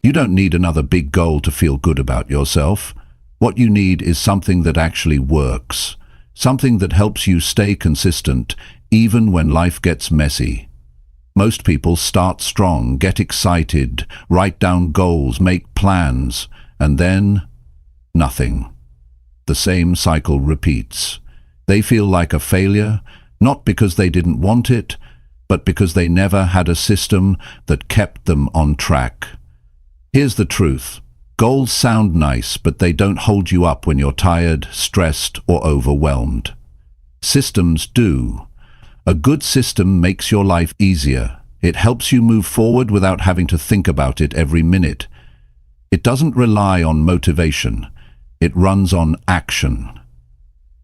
You don't need another big goal to feel good about yourself. What you need is something that actually works, something that helps you stay consistent even when life gets messy. Most people start strong, get excited, write down goals, make plans, and then nothing. The same cycle repeats. They feel like a failure, not because they didn't want it, but because they never had a system that kept them on track. Here's the truth. Goals sound nice, but they don't hold you up when you're tired, stressed, or overwhelmed. Systems do. A good system makes your life easier. It helps you move forward without having to think about it every minute. It doesn't rely on motivation. It runs on action.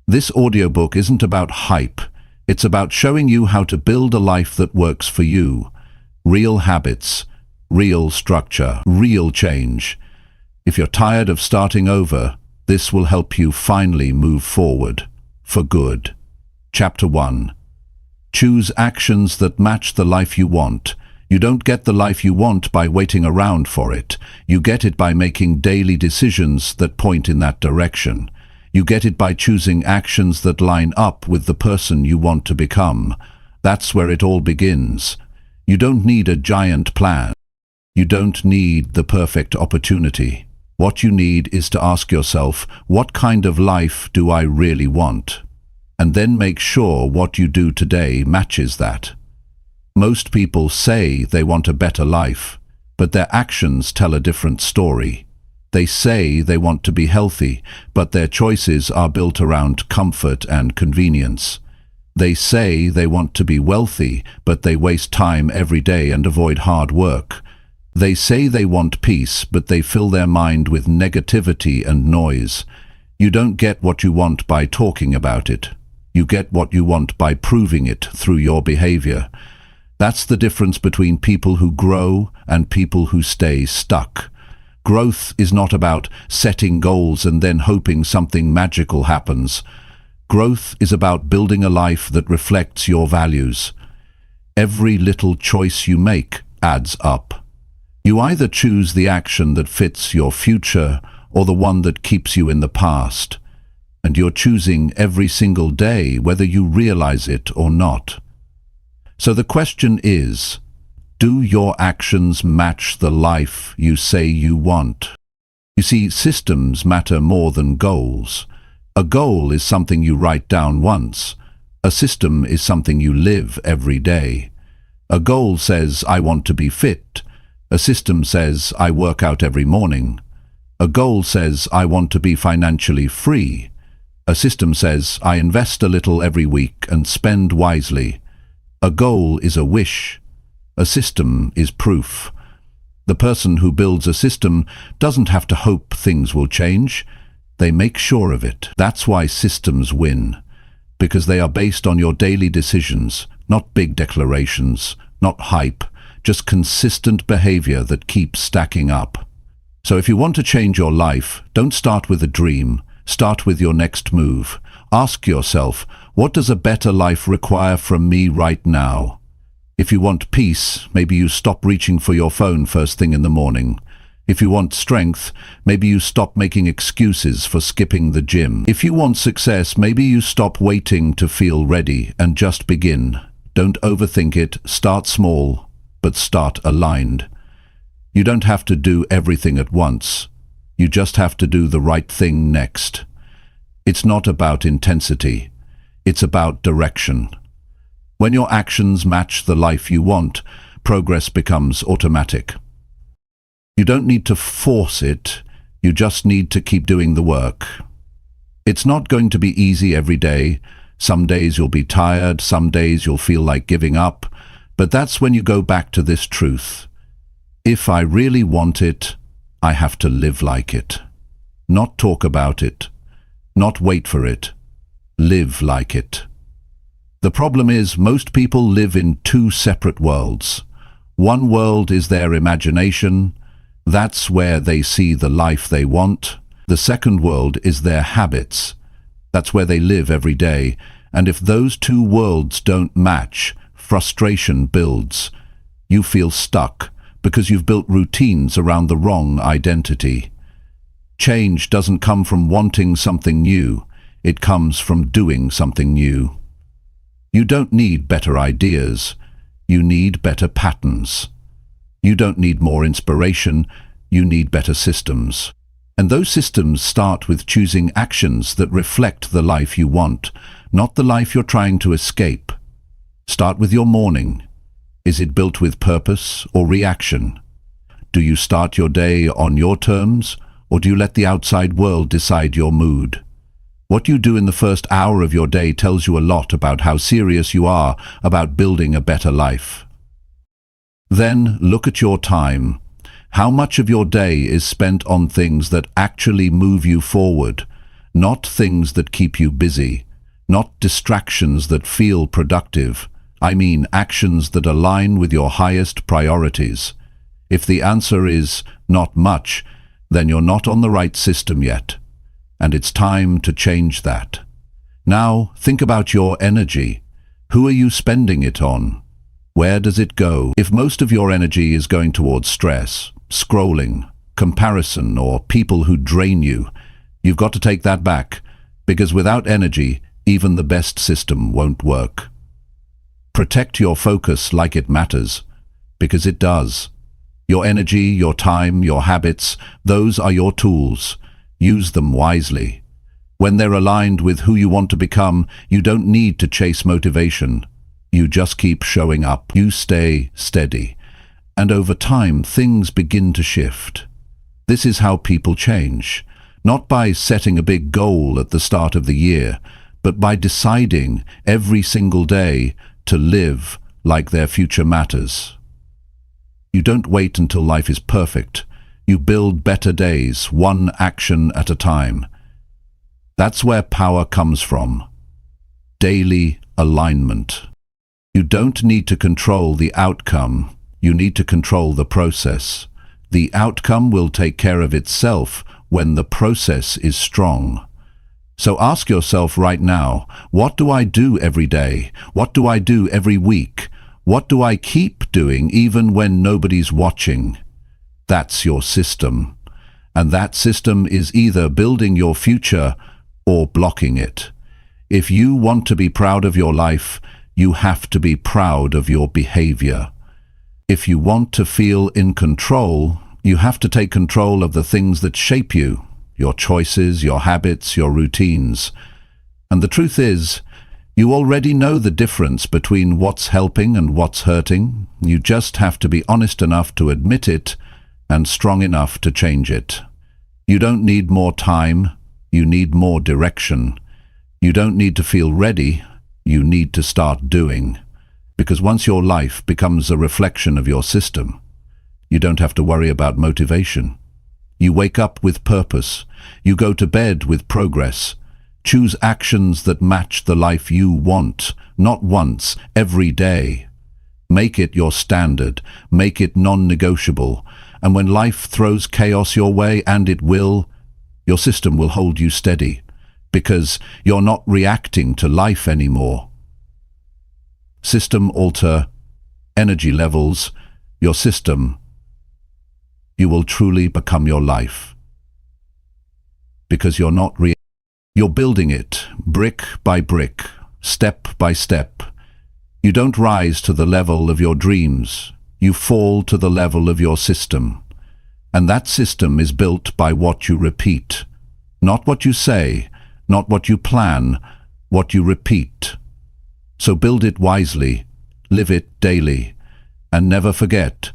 This audiobook isn't about hype. It's about showing you how to build a life that works for you. Real habits, real structure, real change. If you're tired of starting over, this will help you finally move forward, for good. Chapter 1. Choose actions that match the life you want. You don't get the life you want by waiting around for it. You get it by making daily decisions that point in that direction. You get it by choosing actions that line up with the person you want to become. That's where it all begins. You don't need a giant plan. You don't need the perfect opportunity. What you need is to ask yourself, what kind of life do I really want? And then make sure what you do today matches that. Most people say they want a better life, but their actions tell a different story. They say they want to be healthy, but their choices are built around comfort and convenience. They say they want to be wealthy, but they waste time every day and avoid hard work. They say they want peace, but they fill their mind with negativity and noise. You don't get what you want by talking about it. You get what you want by proving it through your behavior. That's the difference between people who grow and people who stay stuck. Growth is not about setting goals and then hoping something magical happens. Growth is about building a life that reflects your values. Every little choice you make adds up. You either choose the action that fits your future or the one that keeps you in the past. And you're choosing every single day whether you realize it or not. So the question is, do your actions match the life you say you want? You see, systems matter more than goals. A goal is something you write down once. A system is something you live every day. A goal says, I want to be fit. A system says, I work out every morning. A goal says, I want to be financially free. A system says, I invest a little every week and spend wisely. A goal is a wish. A system is proof. The person who builds a system doesn't have to hope things will change. They make sure of it. That's why systems win. Because they are based on your daily decisions, not big declarations, not hype, just consistent behavior that keeps stacking up. So if you want to change your life, don't start with a dream. Start with your next move. Ask yourself, what does a better life require from me right now? If you want peace, maybe you stop reaching for your phone first thing in the morning. If you want strength, maybe you stop making excuses for skipping the gym. If you want success, maybe you stop waiting to feel ready and just begin. Don't overthink it. Start small, but start aligned. You don't have to do everything at once. You just have to do the right thing next. It's not about intensity. It's about direction. When your actions match the life you want, progress becomes automatic. You don't need to force it. You just need to keep doing the work. It's not going to be easy every day. Some days you'll be tired. Some days you'll feel like giving up. But that's when you go back to this truth. If I really want it, I have to live like it. Not talk about it. Not wait for it. Live like it. The problem is, most people live in two separate worlds. One world is their imagination. That's where they see the life they want. The second world is their habits. That's where they live every day. And if those two worlds don't match, frustration builds. You feel stuck because you've built routines around the wrong identity. Change doesn't come from wanting something new, it comes from doing something new. You don't need better ideas, you need better patterns. You don't need more inspiration, you need better systems. And those systems start with choosing actions that reflect the life you want, not the life you're trying to escape. Start with your morning. Is it built with purpose or reaction? Do you start your day on your terms, or do you let the outside world decide your mood? What you do in the first hour of your day tells you a lot about how serious you are about building a better life. Then look at your time. How much of your day is spent on things that actually move you forward, not things that keep you busy, not distractions that feel productive. I mean actions that align with your highest priorities. If the answer is not much, then you're not on the right system yet, and it's time to change that. Now, think about your energy. Who are you spending it on? Where does it go? If most of your energy is going towards stress, scrolling, comparison, or people who drain you, you've got to take that back, because without energy, even the best system won't work. Protect your focus like it matters, because it does. Your energy, your time, your habits, those are your tools. Use them wisely. When they're aligned with who you want to become, you don't need to chase motivation. You just keep showing up. You stay steady. And over time, things begin to shift. This is how people change. Not by setting a big goal at the start of the year, but by deciding every single day to live like their future matters. You don't wait until life is perfect. You build better days, one action at a time. That's where power comes from. Daily alignment. You don't need to control the outcome. You need to control the process. The outcome will take care of itself when the process is strong. So ask yourself right now, what do I do every day? What do I do every week? What do I keep doing even when nobody's watching? That's your system. And that system is either building your future or blocking it. If you want to be proud of your life, you have to be proud of your behavior. If you want to feel in control, you have to take control of the things that shape you. Your choices, your habits, your routines. And the truth is, you already know the difference between what's helping and what's hurting. You just have to be honest enough to admit it and strong enough to change it. You don't need more time, you need more direction. You don't need to feel ready, you need to start doing. Because once your life becomes a reflection of your system, you don't have to worry about motivation. You wake up with purpose. You go to bed with progress. Choose actions that match the life you want, not once, every day. Make it your standard. Make it non-negotiable. And when life throws chaos your way, and it will, your system will hold you steady, because you're not reacting to life anymore. System alter, energy levels, your system. You will truly become your life. Because you're building it, brick by brick, step by step. You don't rise to the level of your dreams, you fall to the level of your system. And that system is built by what you repeat. Not what you say, not what you plan, what you repeat. So build it wisely, live it daily, and never forget,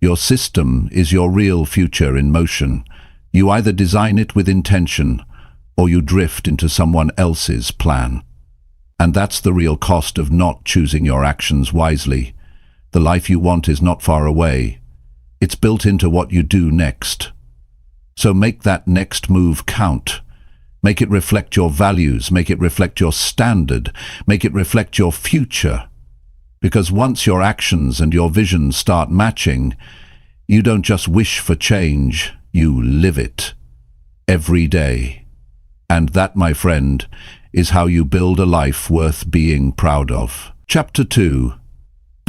your system is your real future in motion. You either design it with intention, or you drift into someone else's plan. And that's the real cost of not choosing your actions wisely. The life you want is not far away. It's built into what you do next. So make that next move count. Make it reflect your values, make it reflect your standard, make it reflect your future. Because once your actions and your vision start matching, you don't just wish for change, you live it. Every day. And that, my friend, is how you build a life worth being proud of. Chapter 2.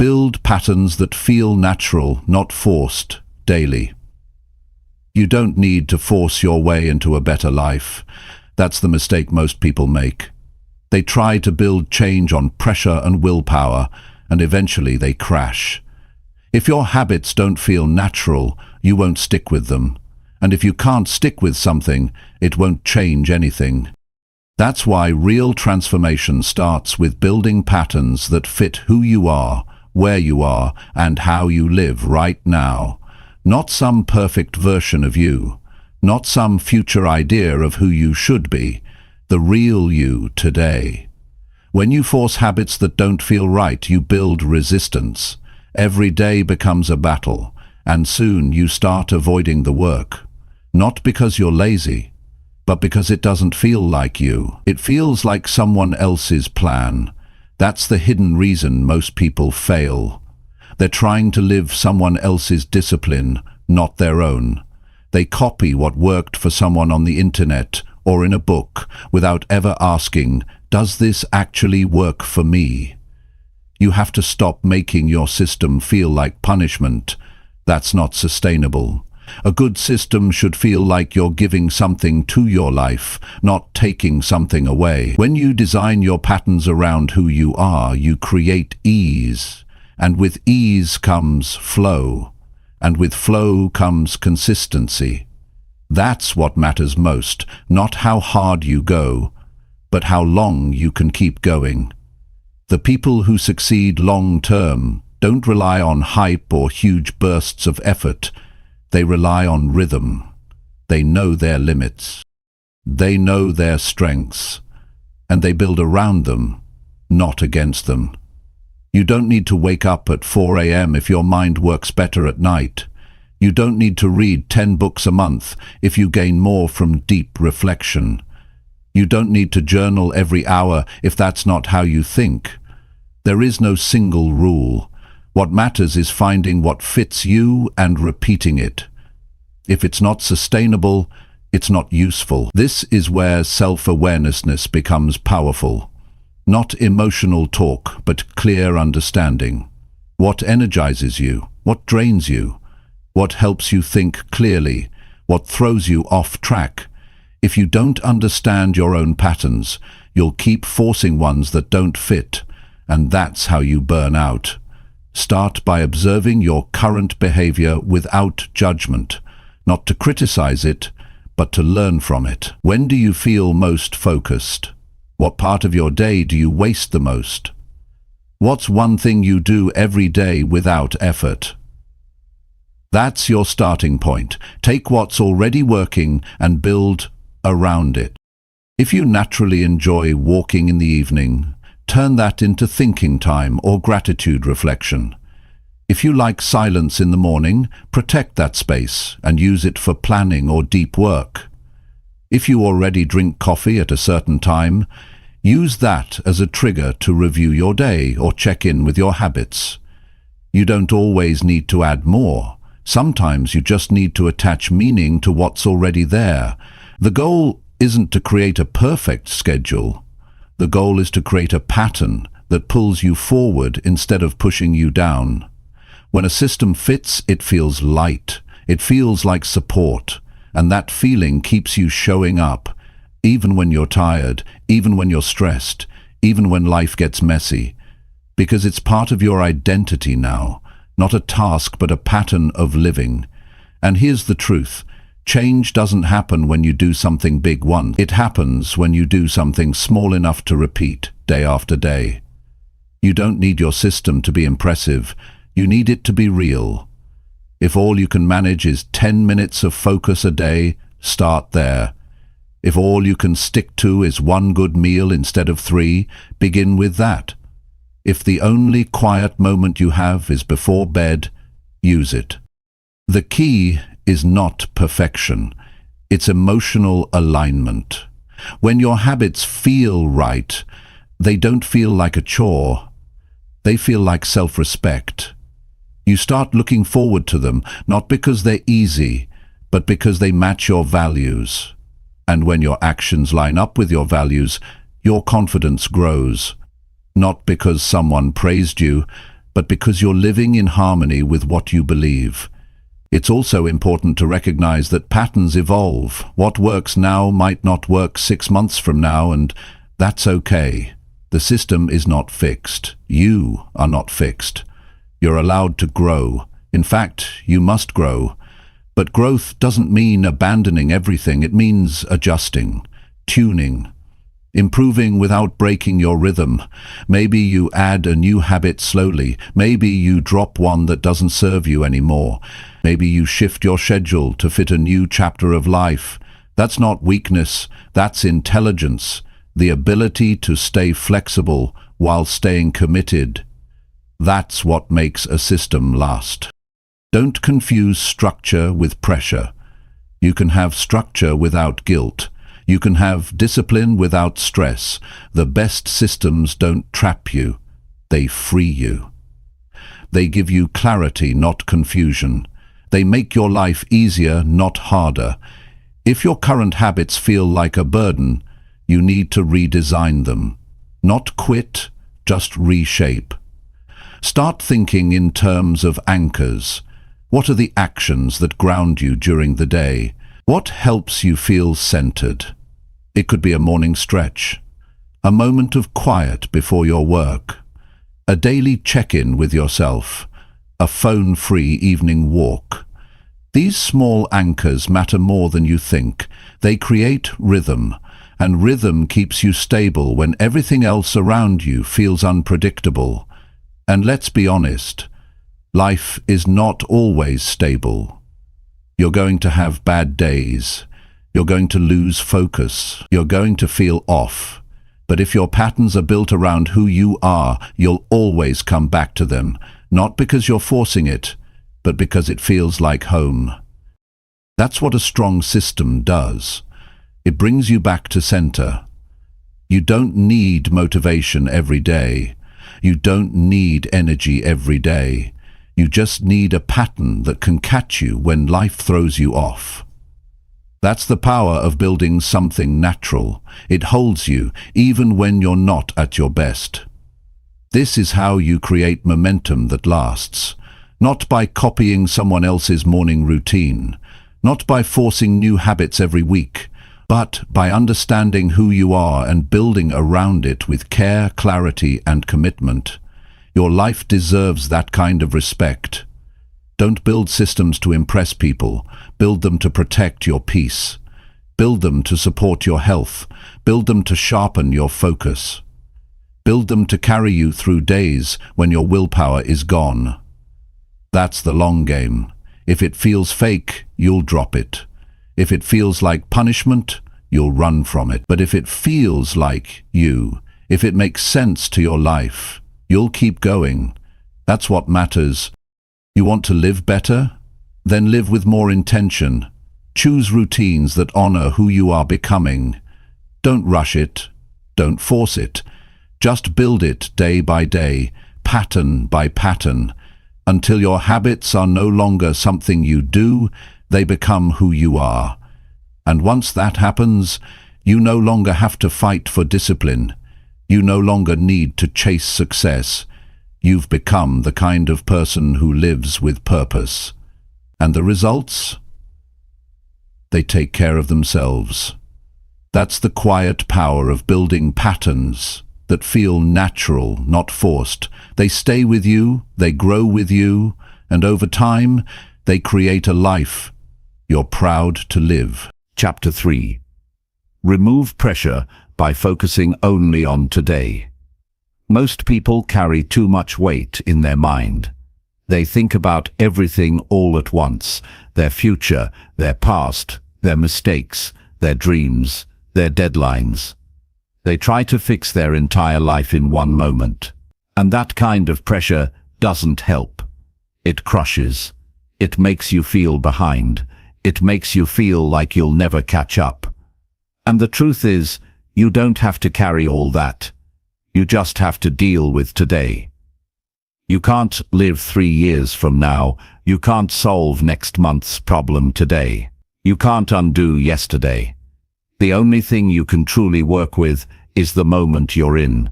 Build patterns that feel natural, not forced, daily. You don't need to force your way into a better life. That's the mistake most people make. They try to build change on pressure and willpower, and eventually they crash. If your habits don't feel natural, you won't stick with them. And if you can't stick with something, it won't change anything. That's why real transformation starts with building patterns that fit who you are, where you are, and how you live right now. Not some perfect version of you, not some future idea of who you should be, the real you today. When you force habits that don't feel right, you build resistance. Every day becomes a battle, and soon you start avoiding the work. Not because you're lazy, but because it doesn't feel like you. It feels like someone else's plan. That's the hidden reason most people fail. They're trying to live someone else's discipline, not their own. They copy what worked for someone on the internet or in a book without ever asking, does this actually work for me? You have to stop making your system feel like punishment. That's not sustainable. A good system should feel like you're giving something to your life, not taking something away. When you design your patterns around who you are, you create ease. And with ease comes flow. And with flow comes consistency. That's what matters most, not how hard you go, but how long you can keep going. The people who succeed long-term don't rely on hype or huge bursts of effort. They rely on rhythm. They know their limits. They know their strengths. And they build around them, not against them. You don't need to wake up at 4 a.m. if your mind works better at night. You don't need to read 10 books a month if you gain more from deep reflection. You don't need to journal every hour if that's not how you think. There is no single rule. What matters is finding what fits you and repeating it. If it's not sustainable, it's not useful. This is where self-awareness becomes powerful. Not emotional talk, but clear understanding. What energizes you? What drains you? What helps you think clearly? What throws you off track? If you don't understand your own patterns, you'll keep forcing ones that don't fit, and that's how you burn out. Start by observing your current behavior without judgment, not to criticize it, but to learn from it. When do you feel most focused? What part of your day do you waste the most? What's one thing you do every day without effort? That's your starting point. Take what's already working and build around it. If you naturally enjoy walking in the evening, turn that into thinking time or gratitude reflection. If you like silence in the morning, protect that space and use it for planning or deep work. If you already drink coffee at a certain time, use that as a trigger to review your day or check in with your habits. You don't always need to add more. Sometimes you just need to attach meaning to what's already there. The goal isn't to create a perfect schedule. The goal is to create a pattern that pulls you forward instead of pushing you down. When a system fits, it feels light. It feels like support. And that feeling keeps you showing up, even when you're tired, even when you're stressed, even when life gets messy. Because it's part of your identity now. Not a task, but a pattern of living. And here's the truth. Change doesn't happen when you do something big once. It happens when you do something small enough to repeat, day after day. You don't need your system to be impressive. You need it to be real. If all you can manage is 10 minutes of focus a day, start there. If all you can stick to is one good meal instead of 3, begin with that. If the only quiet moment you have is before bed, use it. The key is not perfection. It's emotional alignment. When your habits feel right, they don't feel like a chore. They feel like self-respect. You start looking forward to them, not because they're easy, but because they match your values. And when your actions line up with your values, your confidence grows. Not because someone praised you, but because you're living in harmony with what you believe. It's also important to recognize that patterns evolve. What works now might not work 6 months from now, and that's okay. The system is not fixed. You are not fixed. You're allowed to grow. In fact, you must grow. But growth doesn't mean abandoning everything. It means adjusting, tuning, improving without breaking your rhythm. Maybe you add a new habit slowly. Maybe you drop one that doesn't serve you anymore. Maybe you shift your schedule to fit a new chapter of life. That's not weakness, that's intelligence. The ability to stay flexible while staying committed. That's what makes a system last. Don't confuse structure with pressure. You can have structure without guilt. You can have discipline without stress. The best systems don't trap you. They free you. They give you clarity, not confusion. They make your life easier, not harder. If your current habits feel like a burden, you need to redesign them. Not quit, just reshape. Start thinking in terms of anchors. What are the actions that ground you during the day? What helps you feel centered? It could be a morning stretch, a moment of quiet before your work, a daily check-in with yourself, a phone-free evening walk. These small anchors matter more than you think. They create rhythm, and rhythm keeps you stable when everything else around you feels unpredictable. And let's be honest, life is not always stable. You're going to have bad days. You're going to lose focus. You're going to feel off. But if your patterns are built around who you are, you'll always come back to them, not because you're forcing it, but because it feels like home. That's what a strong system does. It brings you back to center. You don't need motivation every day. You don't need energy every day. You just need a pattern that can catch you when life throws you off. That's the power of building something natural. It holds you, even when you're not at your best. This is how you create momentum that lasts. Not by copying someone else's morning routine, not by forcing new habits every week, but by understanding who you are and building around it with care, clarity, and commitment. Your life deserves that kind of respect. Don't build systems to impress people. Build them to protect your peace. Build them to support your health. Build them to sharpen your focus. Build them to carry you through days when your willpower is gone. That's the long game. If it feels fake, you'll drop it. If it feels like punishment, you'll run from it. But if it feels like you, if it makes sense to your life, you'll keep going. That's what matters. You want to live better? Then live with more intention. Choose routines that honor who you are becoming. Don't rush it. Don't force it. Just build it day by day, pattern by pattern, until your habits are no longer something you do, they become who you are. And once that happens, you no longer have to fight for discipline. You no longer need to chase success. You've become the kind of person who lives with purpose. And the results? They take care of themselves. That's the quiet power of building patterns that feel natural, not forced. They stay with you, they grow with you, and over time, they create a life you're proud to live. Chapter 3. Remove pressure by focusing only on today. Most people carry too much weight in their mind. They think about everything all at once: their future, their past, their mistakes, their dreams, their deadlines. They try to fix their entire life in one moment. And that kind of pressure doesn't help. It crushes. It makes you feel behind. It makes you feel like you'll never catch up. And the truth is, you don't have to carry all that. You just have to deal with today. You can't live 3 years from now. You can't solve next month's problem today. You can't undo yesterday. The only thing you can truly work with is the moment you're in.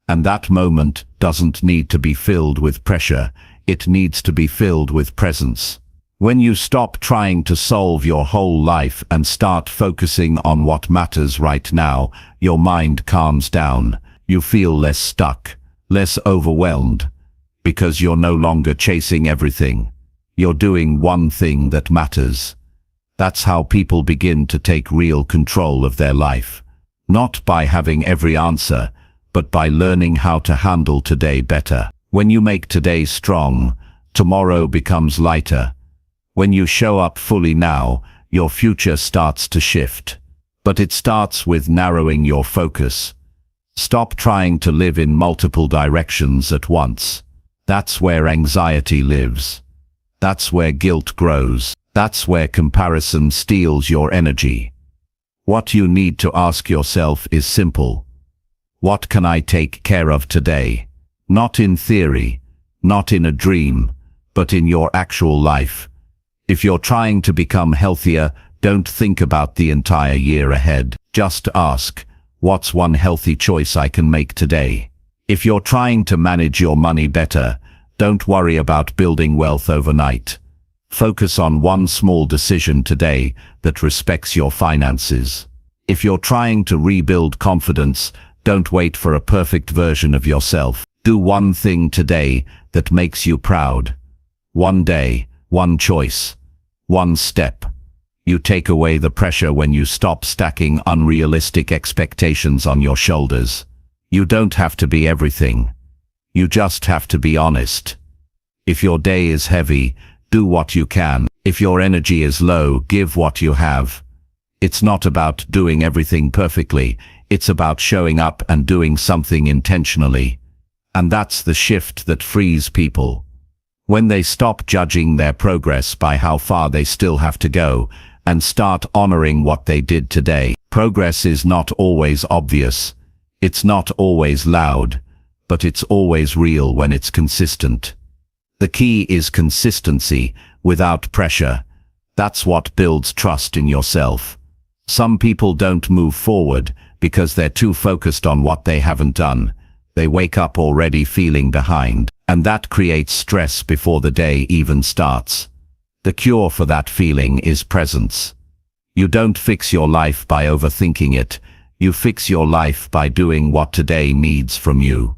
And that moment doesn't need to be filled with pressure, it needs to be filled with presence. When you stop trying to solve your whole life and start focusing on what matters right now, your mind calms down. You feel less stuck, less overwhelmed, because you're no longer chasing everything. You're doing one thing that matters. That's how people begin to take real control of their life. Not by having every answer, but by learning how to handle today better. When you make today strong, tomorrow becomes lighter. When you show up fully now, your future starts to shift. But it starts with narrowing your focus. Stop trying to live in multiple directions at once. That's where anxiety lives. That's where guilt grows. That's where comparison steals your energy. What you need to ask yourself is simple. What can I take care of today? Not in theory, not in a dream, but in your actual life. If you're trying to become healthier, don't think about the entire year ahead. Just ask, what's one healthy choice I can make today? If you're trying to manage your money better, don't worry about building wealth overnight. Focus on one small decision today that respects your finances. If you're trying to rebuild confidence, don't wait for a perfect version of yourself. Do one thing today that makes you proud. One day, one choice, one step. You take away the pressure when you stop stacking unrealistic expectations on your shoulders. You don't have to be everything. You just have to be honest. If your day is heavy, do what you can. If your energy is low, give what you have. It's not about doing everything perfectly. It's about showing up and doing something intentionally. And that's the shift that frees people. When they stop judging their progress by how far they still have to go, and start honoring what they did today. Progress is not always obvious. It's not always loud, but it's always real when it's consistent. The key is consistency, without pressure. That's what builds trust in yourself. Some people don't move forward because they're too focused on what they haven't done. They wake up already feeling behind, and that creates stress before the day even starts. The cure for that feeling is presence. You don't fix your life by overthinking it. You fix your life by doing what today needs from you.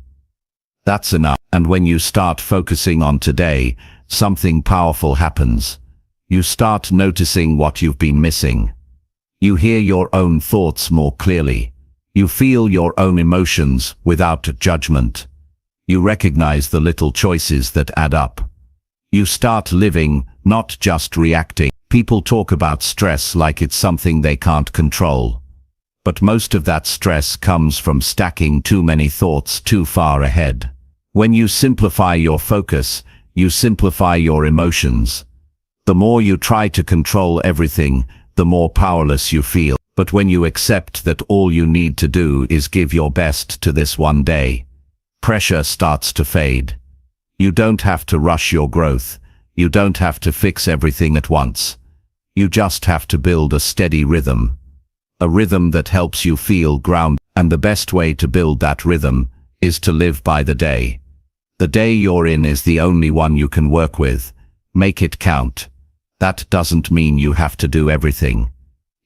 That's enough. And when you start focusing on today, something powerful happens. You start noticing what you've been missing. You hear your own thoughts more clearly. You feel your own emotions without judgment. You recognize the little choices that add up. You start living, not just reacting. People talk about stress like it's something they can't control. But most of that stress comes from stacking too many thoughts too far ahead. When you simplify your focus, you simplify your emotions. The more you try to control everything, the more powerless you feel. But when you accept that all you need to do is give your best to this one day, pressure starts to fade. You don't have to rush your growth. You don't have to fix everything at once. You just have to build a steady rhythm. A rhythm that helps you feel grounded. And the best way to build that rhythm is to live by the day. The day you're in is the only one you can work with. Make it count. That doesn't mean you have to do everything.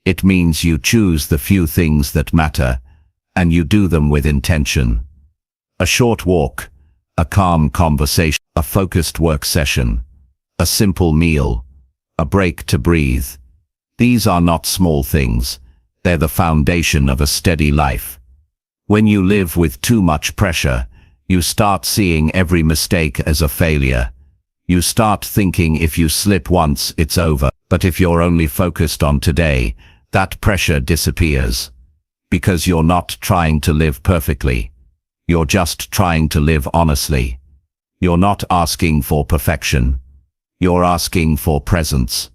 It means you choose the few things that matter, and you do them with intention. A short walk, a calm conversation, a focused work session, a simple meal, a break to breathe. These are not small things. They're the foundation of a steady life. When you live with too much pressure, you start seeing every mistake as a failure. You start thinking if you slip once, it's over. But if you're only focused on today, that pressure disappears. Because you're not trying to live perfectly. You're just trying to live honestly. You're not asking for perfection. You're asking for presence.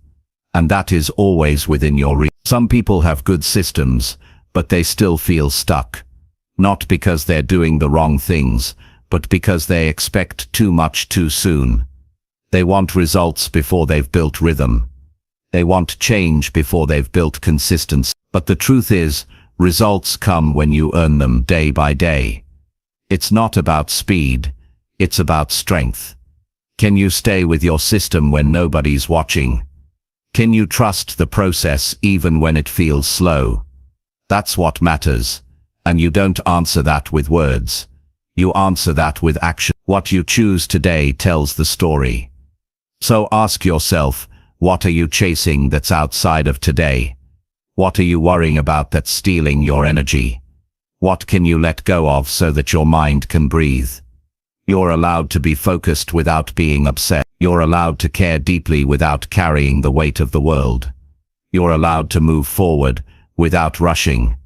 And that is always within your reach. Some people have good systems, but they still feel stuck. Not because they're doing the wrong things, but because they expect too much too soon. They want results before they've built rhythm. They want change before they've built consistency. But the truth is, results come when you earn them day by day. It's not about speed, it's about strength. Can you stay with your system when nobody's watching? Can you trust the process even when it feels slow? That's what matters. And you don't answer that with words. You answer that with action. What you choose today tells the story. So ask yourself, what are you chasing that's outside of today? What are you worrying about that's stealing your energy? What can you let go of so that your mind can breathe? You're allowed to be focused without being upset. You're allowed to care deeply without carrying the weight of the world. You're allowed to move forward without rushing.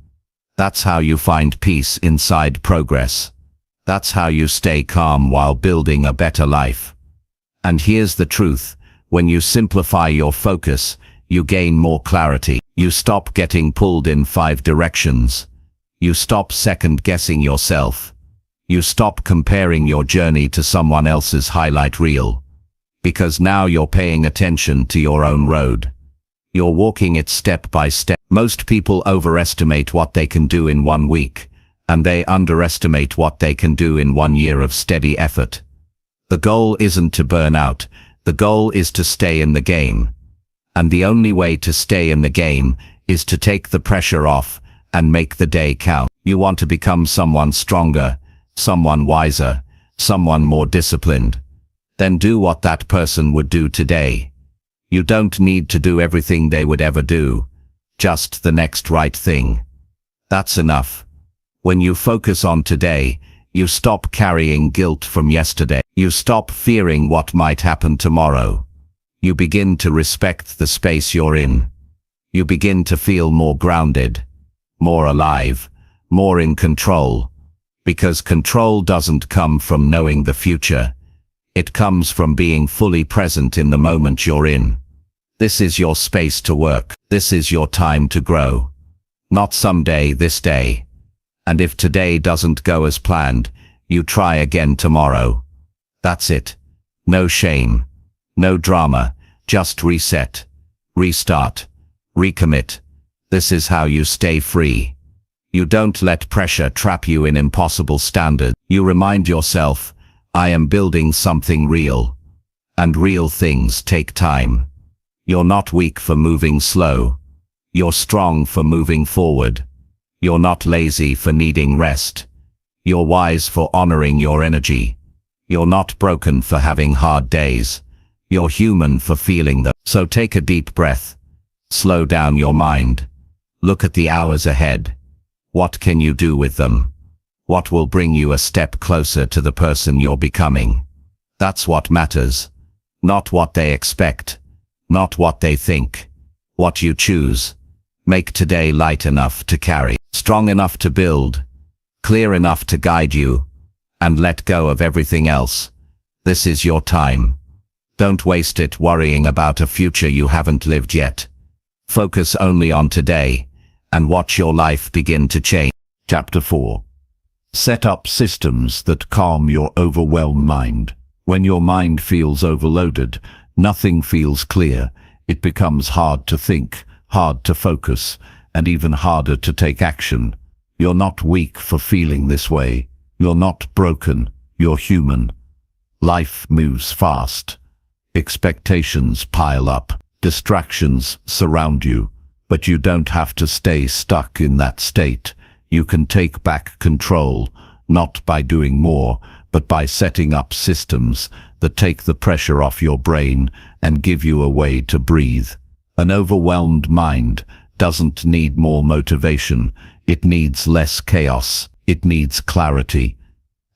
That's how you find peace inside progress. That's how you stay calm while building a better life. And here's the truth. When you simplify your focus, you gain more clarity. You stop getting pulled in 5 directions. You stop second-guessing yourself. You stop comparing your journey to someone else's highlight reel. Because now you're paying attention to your own road. You're walking it step by step. Most people overestimate what they can do in 1 week, and they underestimate what they can do in 1 year of steady effort. The goal isn't to burn out. The goal is to stay in the game. And the only way to stay in the game is to take the pressure off and make the day count. You want to become someone stronger, someone wiser, someone more disciplined. Then do what that person would do today. You don't need to do everything they would ever do, just the next right thing. That's enough. When you focus on today, you stop carrying guilt from yesterday. You stop fearing what might happen tomorrow. You begin to respect the space you're in. You begin to feel more grounded, more alive, more in control. Because control doesn't come from knowing the future. It comes from being fully present in the moment you're in. This is your space to work. This is your time to grow. Not someday, this day. And if today doesn't go as planned, you try again tomorrow. That's it. No shame. No drama. Just reset. Restart. Recommit. This is how you stay free. You don't let pressure trap you in impossible standards. You remind yourself, I am building something real. And real things take time. You're not weak for moving slow. You're strong for moving forward. You're not lazy for needing rest. You're wise for honoring your energy. You're not broken for having hard days. You're human for feeling them. So take a deep breath. Slow down your mind. Look at the hours ahead. What can you do with them? What will bring you a step closer to the person you're becoming? That's what matters. Not what they expect. Not what they think. What you choose. Make today light enough to carry, strong enough to build, clear enough to guide you, and let go of everything else. This is your time. Don't waste it worrying about a future you haven't lived yet. Focus only on today, and watch your life begin to change. Chapter 4. Set up systems that calm your overwhelmed mind. When your mind feels overloaded, nothing feels clear. It becomes hard to think, hard to focus, and even harder to take action. You're not weak for feeling this way. You're not broken. You're human. Life moves fast. Expectations pile up. Distractions surround you. But you don't have to stay stuck in that state. You can take back control, not by doing more, but by setting up systems that take the pressure off your brain and give you a way to breathe. An overwhelmed mind doesn't need more motivation. It needs less chaos. It needs clarity.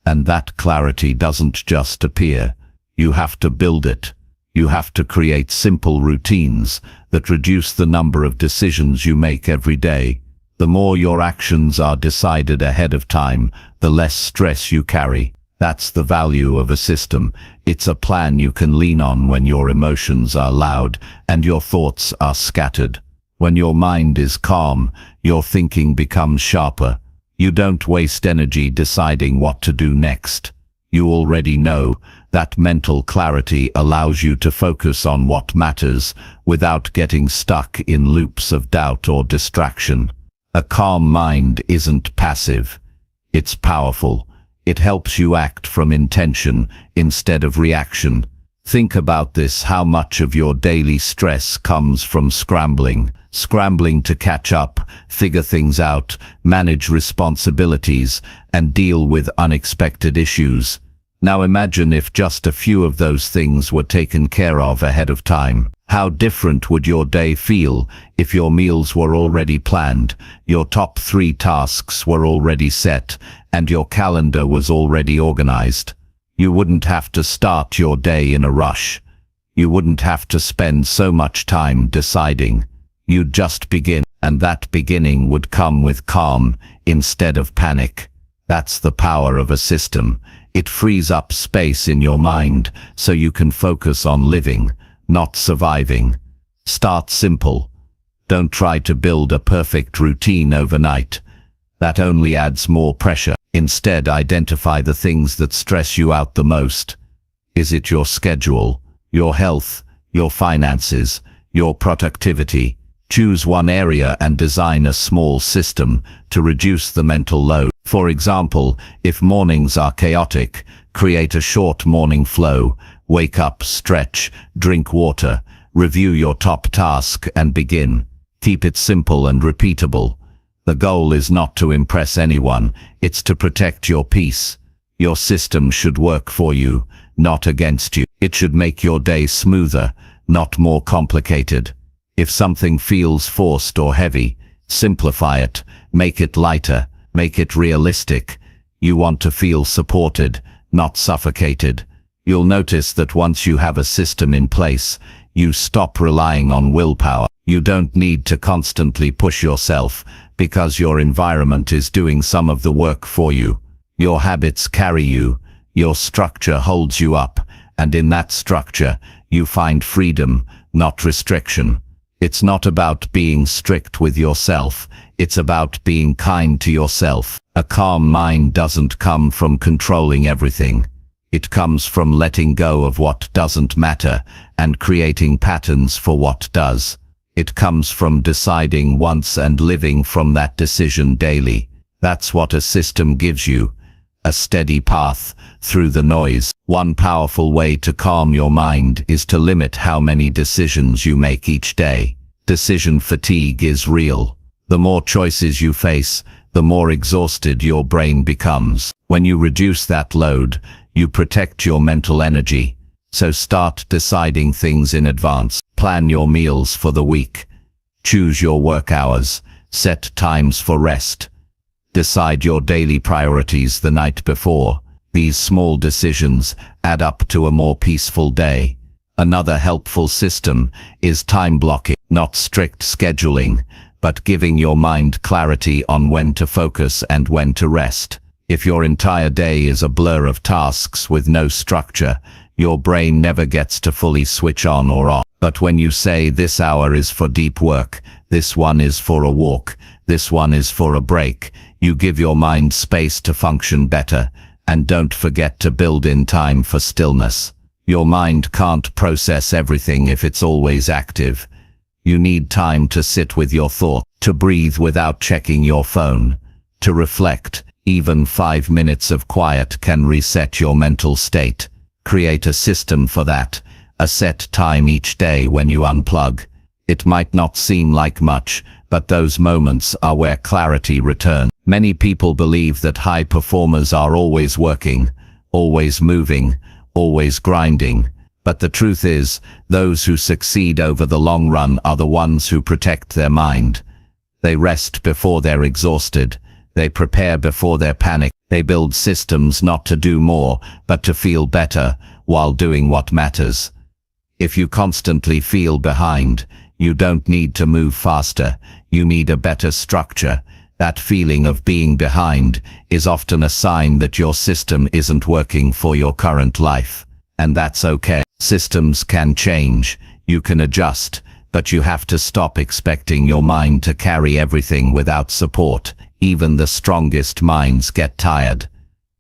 And that clarity doesn't just appear. You have to build it. You have to create simple routines that reduce the number of decisions you make every day. The more your actions are decided ahead of time, the less stress you carry. That's the value of a system. It's a plan you can lean on when your emotions are loud and your thoughts are scattered. When your mind is calm, your thinking becomes sharper. You don't waste energy deciding what to do next. You already know. That mental clarity allows you to focus on what matters without getting stuck in loops of doubt or distraction. A calm mind isn't passive. It's powerful. It helps you act from intention instead of reaction. Think about this: how much of your daily stress comes from scrambling to catch up, figure things out, manage responsibilities, and deal with unexpected issues. Now imagine if just a few of those things were taken care of ahead of time. How different would your day feel if your meals were already planned, your top 3 tasks were already set, and your calendar was already organized? You wouldn't have to start your day in a rush. You wouldn't have to spend so much time deciding. You'd just begin, and that beginning would come with calm instead of panic. That's the power of a system. It frees up space in your mind so you can focus on living, not surviving. Start simple. Don't try to build a perfect routine overnight. That only adds more pressure. Instead, identify the things that stress you out the most. Is it your schedule, your health, your finances, your productivity? Choose one area and design a small system to reduce the mental load. For example, if mornings are chaotic, create a short morning flow. Wake up, stretch, drink water, review your top task, and begin. Keep it simple and repeatable. The goal is not to impress anyone, it's to protect your peace. Your system should work for you, not against you. It should make your day smoother, not more complicated. If something feels forced or heavy, simplify it, make it lighter, make it realistic. You want to feel supported, not suffocated. You'll notice that once you have a system in place, you stop relying on willpower. You don't need to constantly push yourself, because your environment is doing some of the work for you. Your habits carry you, your structure holds you up, and in that structure, you find freedom, not restriction. It's not about being strict with yourself, it's about being kind to yourself. A calm mind doesn't come from controlling everything. It comes from letting go of what doesn't matter and creating patterns for what does. It comes from deciding once and living from that decision daily. That's what a system gives you, a steady path through the noise. One powerful way to calm your mind is to limit how many decisions you make each day. Decision fatigue is real. The more choices you face, the more exhausted your brain becomes. When you reduce that load, you protect your mental energy. So start deciding things in advance. Plan your meals for the week. Choose your work hours. Set times for rest. Decide your daily priorities the night before. These small decisions add up to a more peaceful day. Another helpful system is time blocking, not strict scheduling, but giving your mind clarity on when to focus and when to rest. If your entire day is a blur of tasks with no structure, your brain never gets to fully switch on or off. But when you say, this hour is for deep work, this one is for a walk, this one is for a break, you give your mind space to function better. And don't forget to build in time for stillness. Your mind can't process everything if it's always active. You need time to sit with your thoughts, to breathe without checking your phone, to reflect. Even 5 minutes of quiet can reset your mental state. Create a system for that, a set time each day when you unplug. It might not seem like much, but those moments are where clarity returns. Many people believe that high performers are always working, always moving, always grinding. But the truth is, those who succeed over the long run are the ones who protect their mind. They rest before they're exhausted. They prepare before they're panicked. They build systems not to do more, but to feel better while doing what matters. If you constantly feel behind, you don't need to move faster. You need a better structure. That feeling of being behind is often a sign that your system isn't working for your current life. And that's okay. Systems can change. You can adjust, but you have to stop expecting your mind to carry everything without support. Even the strongest minds get tired.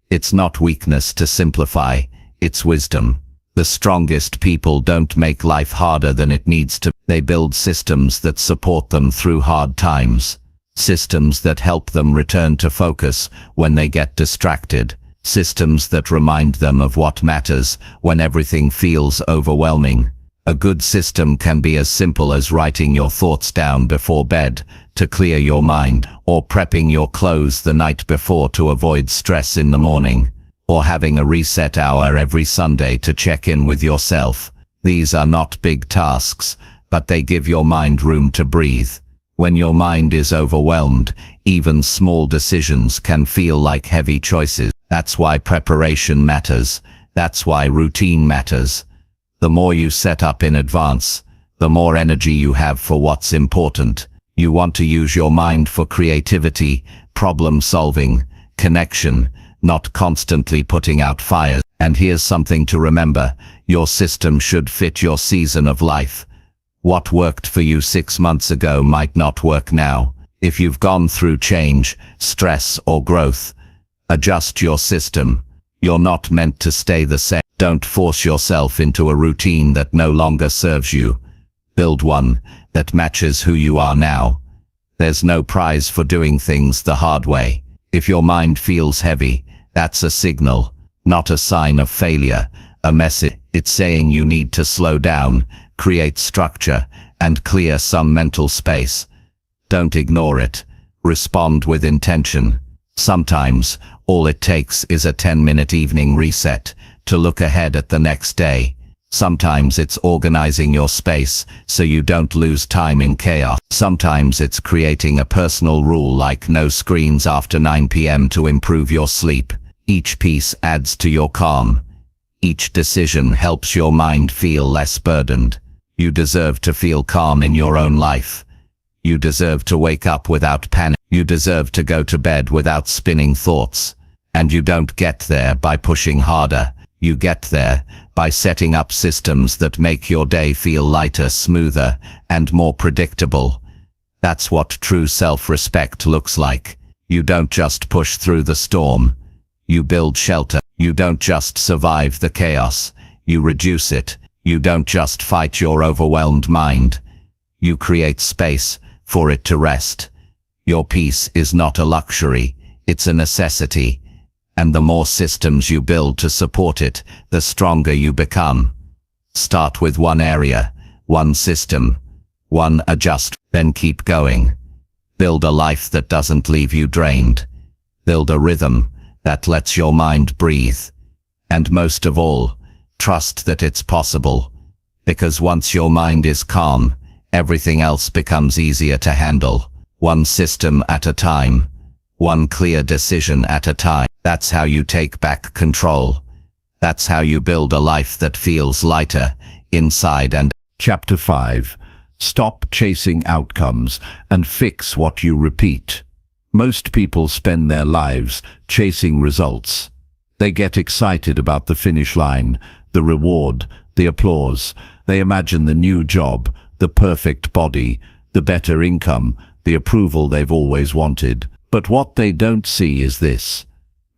It's not weakness to simplify, it's wisdom. The strongest people don't make life harder than it needs to. They build systems that support them through hard times. Systems that help them return to focus when they get distracted. Systems that remind them of what matters when everything feels overwhelming. A good system can be as simple as writing your thoughts down before bed to clear your mind, or prepping your clothes the night before to avoid stress in the morning, or having a reset hour every Sunday to check in with yourself. These are not big tasks, but they give your mind room to breathe. When your mind is overwhelmed, even small decisions can feel like heavy choices. That's why preparation matters. That's why routine matters. The more you set up in advance, the more energy you have for what's important. You want to use your mind for creativity, problem solving, connection, not constantly putting out fires. And here's something to remember: your system should fit your season of life. What worked for you 6 months ago might not work now. If you've gone through change, stress, or growth, adjust your system. You're not meant to stay the same. Don't force yourself into a routine that no longer serves you. Build one that matches who you are now. There's no prize for doing things the hard way. If your mind feels heavy, that's a signal, not a sign of failure, a message. It's saying you need to slow down, create structure, and clear some mental space. Don't ignore it. Respond with intention. Sometimes, all it takes is a 10-minute evening reset to look ahead at the next day. Sometimes it's organizing your space so you don't lose time in chaos. Sometimes it's creating a personal rule like no screens after 9 p.m. to improve your sleep. Each piece adds to your calm. Each decision helps your mind feel less burdened. You deserve to feel calm in your own life. You deserve to wake up without panic. You deserve to go to bed without spinning thoughts. And you don't get there by pushing harder. You get there by setting up systems that make your day feel lighter, smoother, and more predictable. That's what true self-respect looks like. You don't just push through the storm. You build shelter. You don't just survive the chaos. You reduce it. You don't just fight your overwhelmed mind. You create space for it to rest. Your peace is not a luxury, it's a necessity. And the more systems you build to support it, the stronger you become. Start with one area, one system, one adjust, then keep going. Build a life that doesn't leave you drained. Build a rhythm that lets your mind breathe. And most of all, trust that it's possible. Because once your mind is calm, everything else becomes easier to handle. One system at a time. One clear decision at a time. That's how you take back control. That's how you build a life that feels lighter, inside and out. Chapter 5. Stop chasing outcomes and fix what you repeat. Most people spend their lives chasing results. They get excited about the finish line, the reward, the applause. They imagine the new job, the perfect body, the better income, the approval they've always wanted. But what they don't see is this.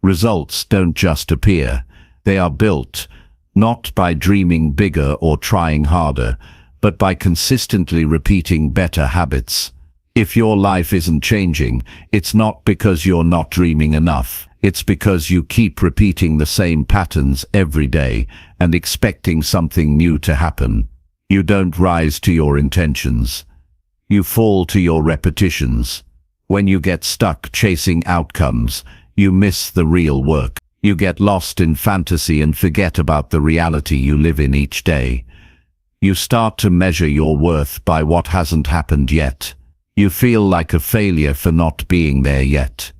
Results don't just appear. They are built, not by dreaming bigger or trying harder, but by consistently repeating better habits. If your life isn't changing, it's not because you're not dreaming enough. It's because you keep repeating the same patterns every day and expecting something new to happen. You don't rise to your intentions. You fall to your repetitions. When you get stuck chasing outcomes, you miss the real work. You get lost in fantasy and forget about the reality you live in each day. You start to measure your worth by what hasn't happened yet. You feel like a failure for not being there yet.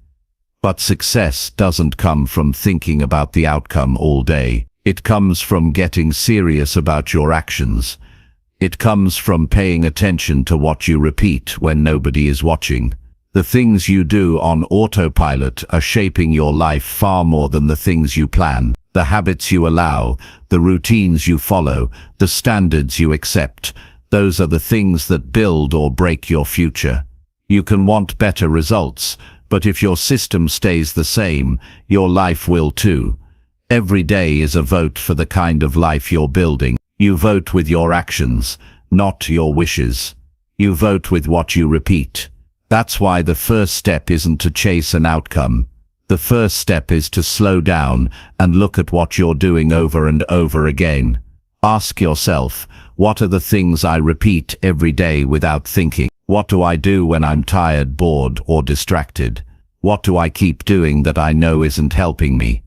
But success doesn't come from thinking about the outcome all day. It comes from getting serious about your actions. It comes from paying attention to what you repeat when nobody is watching. The things you do on autopilot are shaping your life far more than the things you plan. The habits you allow, the routines you follow, the standards you accept, those are the things that build or break your future. You can want better results, but if your system stays the same, your life will too. Every day is a vote for the kind of life you're building. You vote with your actions, not your wishes. You vote with what you repeat. That's why the first step isn't to chase an outcome. The first step is to slow down and look at what you're doing over and over again. Ask yourself, what are the things I repeat every day without thinking? What do I do when I'm tired, bored, or distracted? What do I keep doing that I know isn't helping me?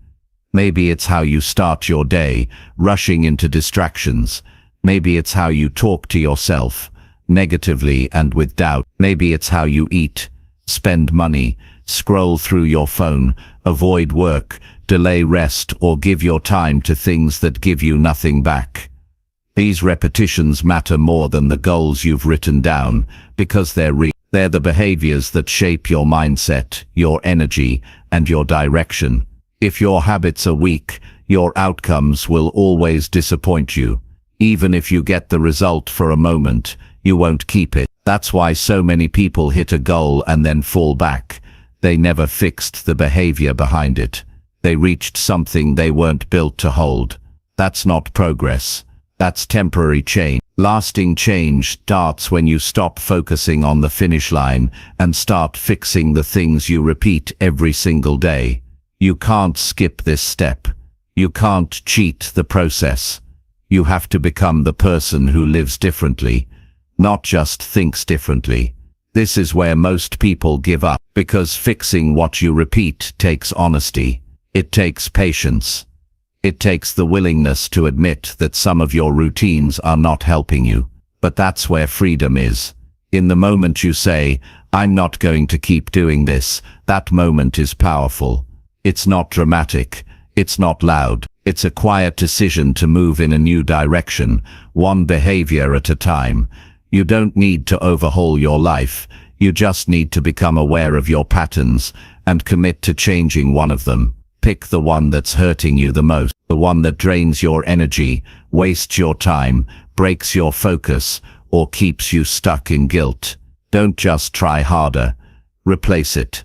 Maybe it's how you start your day, rushing into distractions. Maybe it's how you talk to yourself, negatively and with doubt. Maybe it's how you eat, spend money, scroll through your phone, avoid work, delay rest, or give your time to things that give you nothing back. These repetitions matter more than the goals you've written down, because they're the behaviors that shape your mindset, your energy, and your direction. If your habits are weak, your outcomes will always disappoint you. Even if you get the result for a moment, you won't keep it. That's why so many people hit a goal and then fall back. They never fixed the behavior behind it. They reached something they weren't built to hold. That's not progress. That's temporary change. Lasting change starts when you stop focusing on the finish line and start fixing the things you repeat every single day. You can't skip this step. You can't cheat the process. You have to become the person who lives differently, not just thinks differently. This is where most people give up, because fixing what you repeat takes honesty. It takes patience. It takes the willingness to admit that some of your routines are not helping you. But that's where freedom is. In the moment you say, I'm not going to keep doing this, that moment is powerful. It's not dramatic. It's not loud. It's a quiet decision to move in a new direction, one behavior at a time. You don't need to overhaul your life. You just need to become aware of your patterns and commit to changing one of them. Pick the one that's hurting you the most, the one that drains your energy, wastes your time, breaks your focus, or keeps you stuck in guilt. Don't just try harder. Replace it.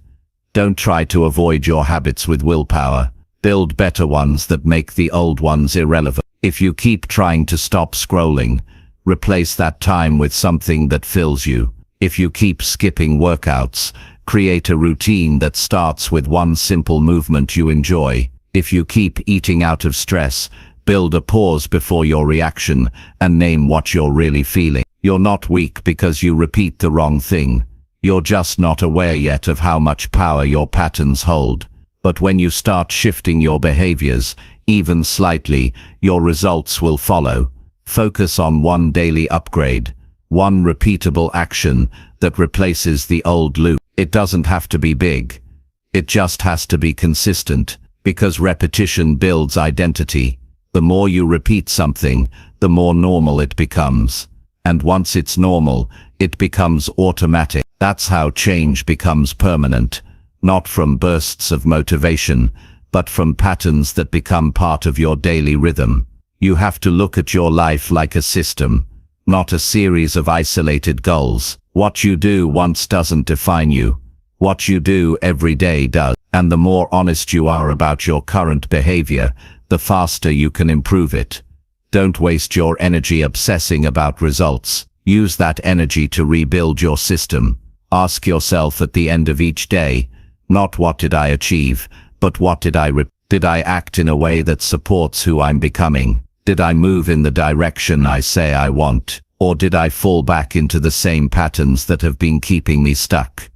Don't try to avoid your habits with willpower. Build better ones that make the old ones irrelevant. If you keep trying to stop scrolling, replace that time with something that fills you. If you keep skipping workouts, create a routine that starts with one simple movement you enjoy. If you keep eating out of stress, build a pause before your reaction and name what you're really feeling. You're not weak because you repeat the wrong thing. You're just not aware yet of how much power your patterns hold. But when you start shifting your behaviors, even slightly, your results will follow. Focus on one daily upgrade, one repeatable action that replaces the old loop. It doesn't have to be big. It just has to be consistent, because repetition builds identity. The more you repeat something, the more normal it becomes. And once it's normal, it becomes automatic. That's how change becomes permanent, not from bursts of motivation, but from patterns that become part of your daily rhythm. You have to look at your life like a system, not a series of isolated goals. What you do once doesn't define you. What you do every day does. And the more honest you are about your current behavior, the faster you can improve it. Don't waste your energy obsessing about results. Use that energy to rebuild your system. Ask yourself at the end of each day, not what did I achieve, but what did I act in a way that supports who I'm becoming? Did I move in the direction I say I want? Or did I fall back into the same patterns that have been keeping me stuck?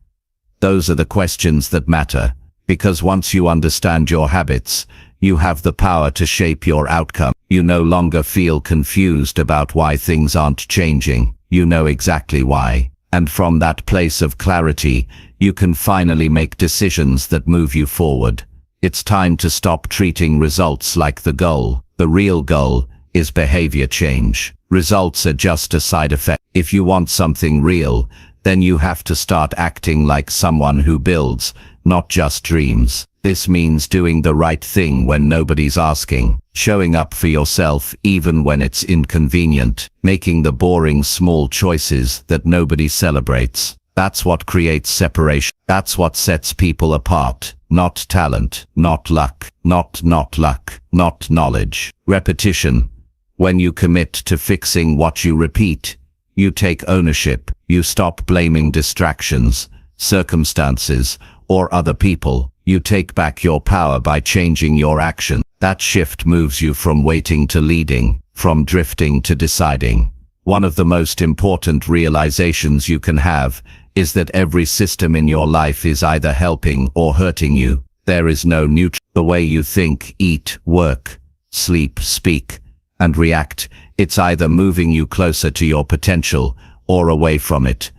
Those are the questions that matter, because once you understand your habits, you have the power to shape your outcome. You no longer feel confused about why things aren't changing. You know exactly why. And from that place of clarity, you can finally make decisions that move you forward. It's time to stop treating results like the goal. The real goal is behavior change. Results are just a side effect. If you want something real, then you have to start acting like someone who builds, not just dreams. This means doing the right thing when nobody's asking, showing up for yourself even when it's inconvenient, making the boring small choices that nobody celebrates. That's what creates separation. That's what sets people apart. Not talent, not luck, not knowledge. Repetition. When you commit to fixing what you repeat, you take ownership. You stop blaming distractions, circumstances, or other people. You take back your power by changing your action. That shift moves you from waiting to leading, from drifting to deciding. One of the most important realizations you can have is that every system in your life is either helping or hurting you. There is no neutral. The way you think, eat, work, sleep, speak, and react, it's either moving you closer to your potential or away from it.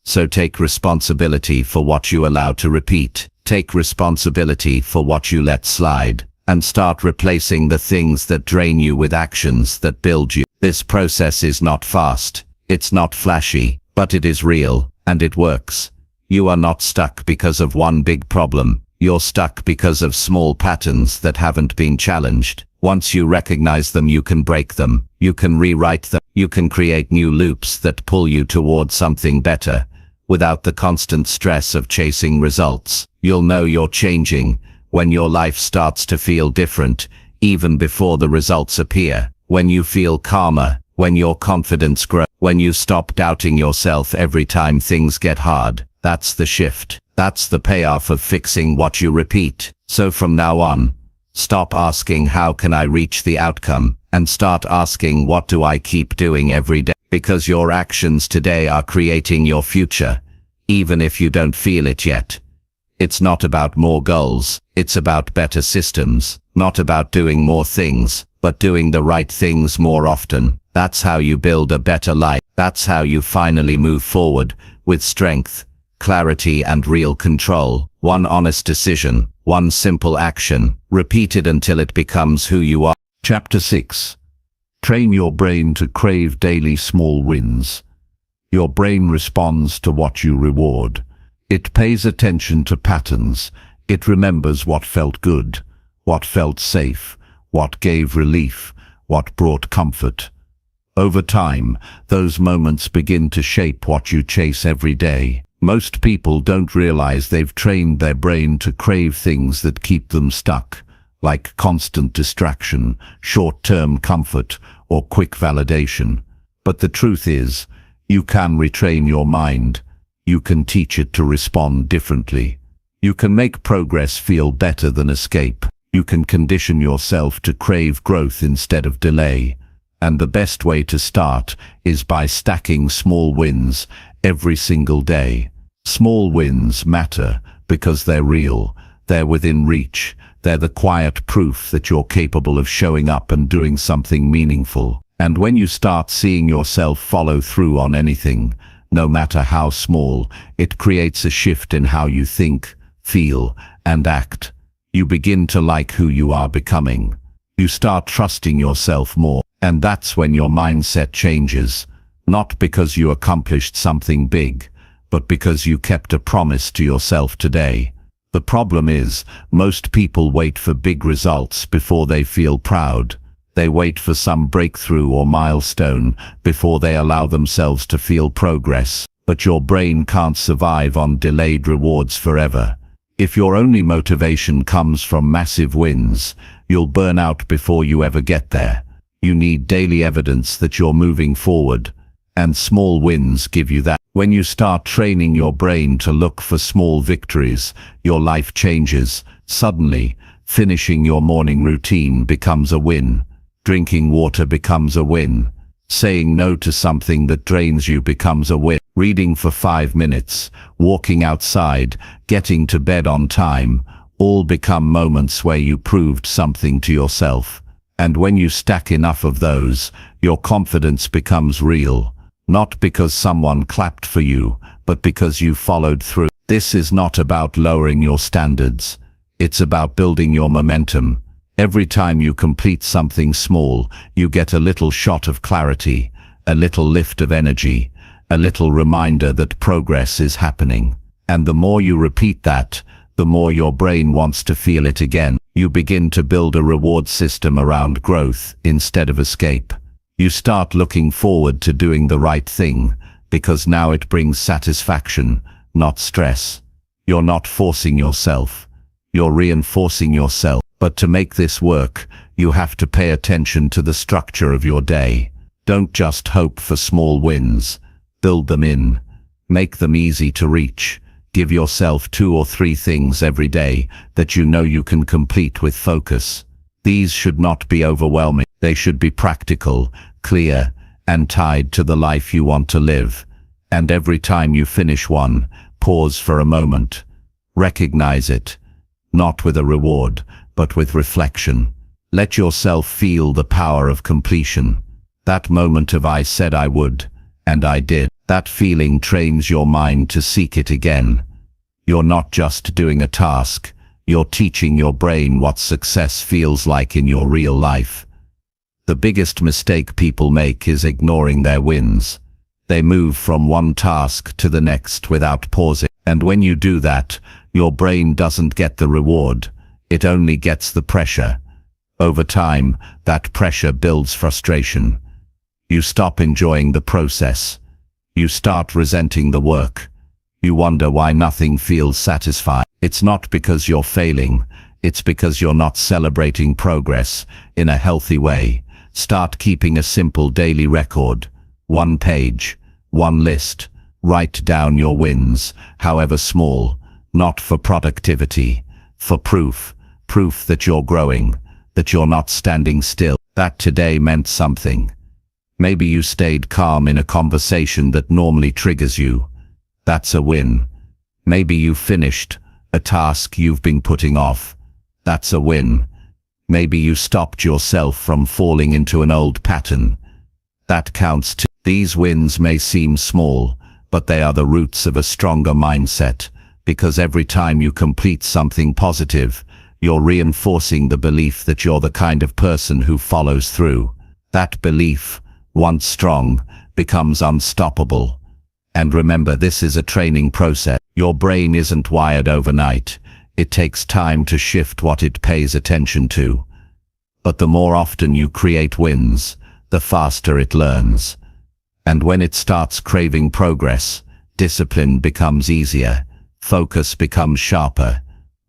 So take responsibility for what you allow to repeat. Take responsibility for what you let slide, and start replacing the things that drain you with actions that build you. This process is not fast, it's not flashy, but it is real, and it works. You are not stuck because of one big problem. You're stuck because of small patterns that haven't been challenged. Once you recognize them, you can break them. You can rewrite them. You can create new loops that pull you toward something better, without the constant stress of chasing results. You'll know you're changing when your life starts to feel different, even before the results appear. When you feel calmer, when your confidence grows, when you stop doubting yourself every time things get hard. That's the shift. That's the payoff of fixing what you repeat. So from now on, stop asking how can I reach the outcome, and start asking what do I keep doing every day? Because your actions today are creating your future, even if you don't feel it yet. It's not about more goals, it's about better systems. Not about doing more things, but doing the right things more often. That's how you build a better life. That's how you finally move forward with strength, clarity, and real control. One honest decision, one simple action, repeated until it becomes who you are. Chapter 6. Train your brain to crave daily small wins. Your brain responds to what you reward. It pays attention to patterns. It remembers what felt good, what felt safe, what gave relief, what brought comfort. Over time, those moments begin to shape what you chase every day. Most people don't realize they've trained their brain to crave things that keep them stuck, like constant distraction, short-term comfort, or quick validation. But the truth is, you can retrain your mind. You can teach it to respond differently. You can make progress feel better than escape. You can condition yourself to crave growth instead of delay. And the best way to start is by stacking small wins every single day. Small wins matter because they're real, they're within reach, they're the quiet proof that you're capable of showing up and doing something meaningful. And when you start seeing yourself follow through on anything, no matter how small, it creates a shift in how you think, feel, and act. You begin to like who you are becoming. You start trusting yourself more, and that's when your mindset changes. Not because you accomplished something big, but because you kept a promise to yourself today. The problem is, most people wait for big results before they feel proud. They wait for some breakthrough or milestone before they allow themselves to feel progress. But your brain can't survive on delayed rewards forever. If your only motivation comes from massive wins, you'll burn out before you ever get there. You need daily evidence that you're moving forward, and small wins give you that. When you start training your brain to look for small victories, your life changes. Suddenly, finishing your morning routine becomes a win. Drinking water becomes a win. Saying no to something that drains you becomes a win. Reading for 5 minutes, walking outside, getting to bed on time, all become moments where you proved something to yourself. And when you stack enough of those, your confidence becomes real. Not because someone clapped for you, but because you followed through. This is not about lowering your standards. It's about building your momentum. Every time you complete something small, you get a little shot of clarity, a little lift of energy, a little reminder that progress is happening. And the more you repeat that, the more your brain wants to feel it again. You begin to build a reward system around growth instead of escape. You start looking forward to doing the right thing, because now it brings satisfaction, not stress. You're not forcing yourself. You're reinforcing yourself. But to make this work, you have to pay attention to the structure of your day. Don't just hope for small wins. Build them in. Make them easy to reach. Give yourself 2 or 3 things every day that you know you can complete with focus. These should not be overwhelming. They should be practical, clear, and tied to the life you want to live. And every time you finish one, pause for a moment. Recognize it, not with a reward, but with reflection. Let yourself feel the power of completion. That moment of I said I would, and I did. That feeling trains your mind to seek it again. You're not just doing a task, you're teaching your brain what success feels like in your real life. The biggest mistake people make is ignoring their wins. They move from one task to the next without pausing. And when you do that, your brain doesn't get the reward, it only gets the pressure. Over time, that pressure builds frustration. You stop enjoying the process. You start resenting the work. You wonder why nothing feels satisfying. It's not because you're failing, it's because you're not celebrating progress in a healthy way. Start keeping a simple daily record. 1 page, 1 list. Write down your wins, however small, not for productivity, for proof that you're growing, that you're not standing still, that today meant something. Maybe you stayed calm in a conversation that normally triggers you. That's a win. Maybe you finished a task you've been putting off. That's a win. Maybe you stopped yourself from falling into an old pattern. That counts too. These wins may seem small, but they are the roots of a stronger mindset, because every time you complete something positive, you're reinforcing the belief that you're the kind of person who follows through. That belief, once strong, becomes unstoppable. And remember, this is a training process. Your brain isn't wired overnight. It takes time to shift what it pays attention to. But the more often you create wins, the faster it learns. And when it starts craving progress, discipline becomes easier, focus becomes sharper,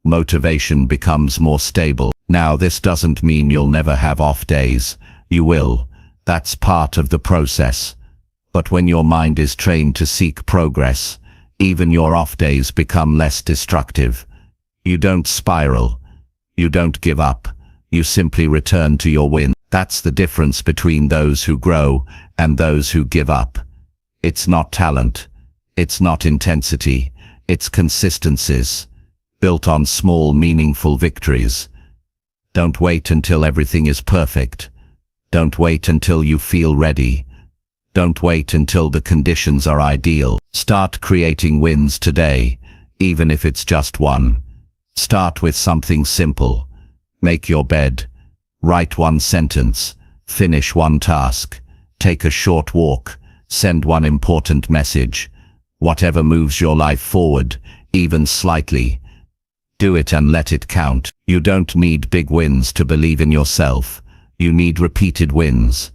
motivation becomes more stable. Now, this doesn't mean you'll never have off days. You will. That's part of the process. But when your mind is trained to seek progress, even your off days become less destructive. You don't spiral. You don't give up. You simply return to your win. That's the difference between those who grow and those who give up. It's not talent. It's not intensity. It's consistencies, built on small, meaningful victories. Don't wait until everything is perfect. Don't wait until you feel ready. Don't wait until the conditions are ideal. Start creating wins today, even if it's just one. Start with something simple. Make your bed. Write 1 sentence. Finish 1 task. Take a short walk. Send 1 important message. Whatever moves your life forward, even slightly. Do it and let it count. You don't need big wins to believe in yourself. You need repeated wins.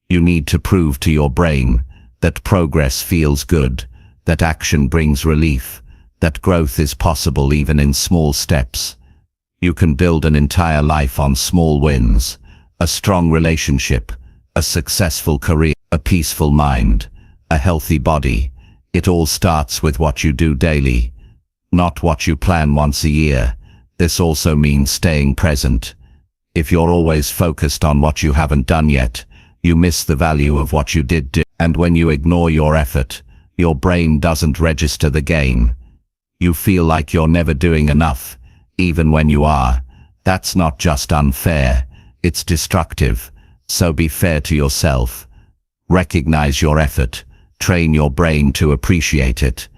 You need to prove to your brain that progress feels good, that action brings relief, that growth is possible even in small steps. You can build an entire life on small wins, a strong relationship, a successful career, a peaceful mind, a healthy body. It all starts with what you do daily, not what you plan once a year. This also means staying present. If you're always focused on what you haven't done yet, you miss the value of what you did do. And when you ignore your effort, your brain doesn't register the gain. You feel like you're never doing enough, even when you are. That's not just unfair, it's destructive. So be fair to yourself. Recognize your effort. Train your brain to appreciate it.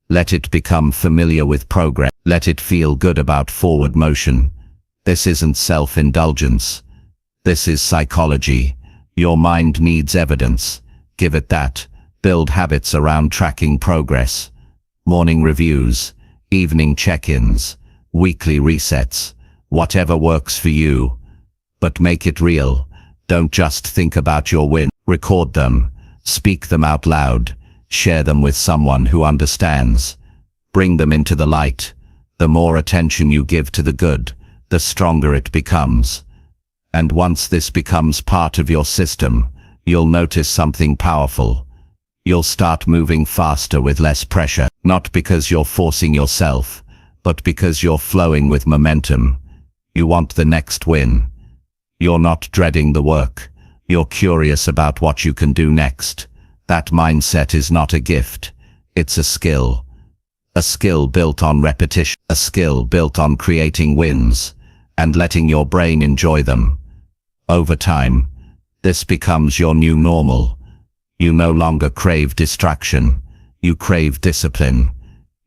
Let it become familiar with progress. Let it feel good about forward motion. This isn't self-indulgence. This is psychology. Your mind needs evidence. Give it that. Build habits around tracking progress. Morning reviews, evening check-ins, weekly resets, whatever works for you. But make it real. Don't just think about your win. Record them. Speak them out loud. Share them with someone who understands. Bring them into the light. The more attention you give to the good, the stronger it becomes. And once this becomes part of your system, you'll notice something powerful. You'll start moving faster with less pressure, not because you're forcing yourself, but because you're flowing with momentum. You want the next win. You're not dreading the work. You're curious about what you can do next. That mindset is not a gift. It's a skill. A skill built on repetition. A skill built on creating wins and letting your brain enjoy them. Over time, this becomes your new normal. You no longer crave distraction. You crave discipline.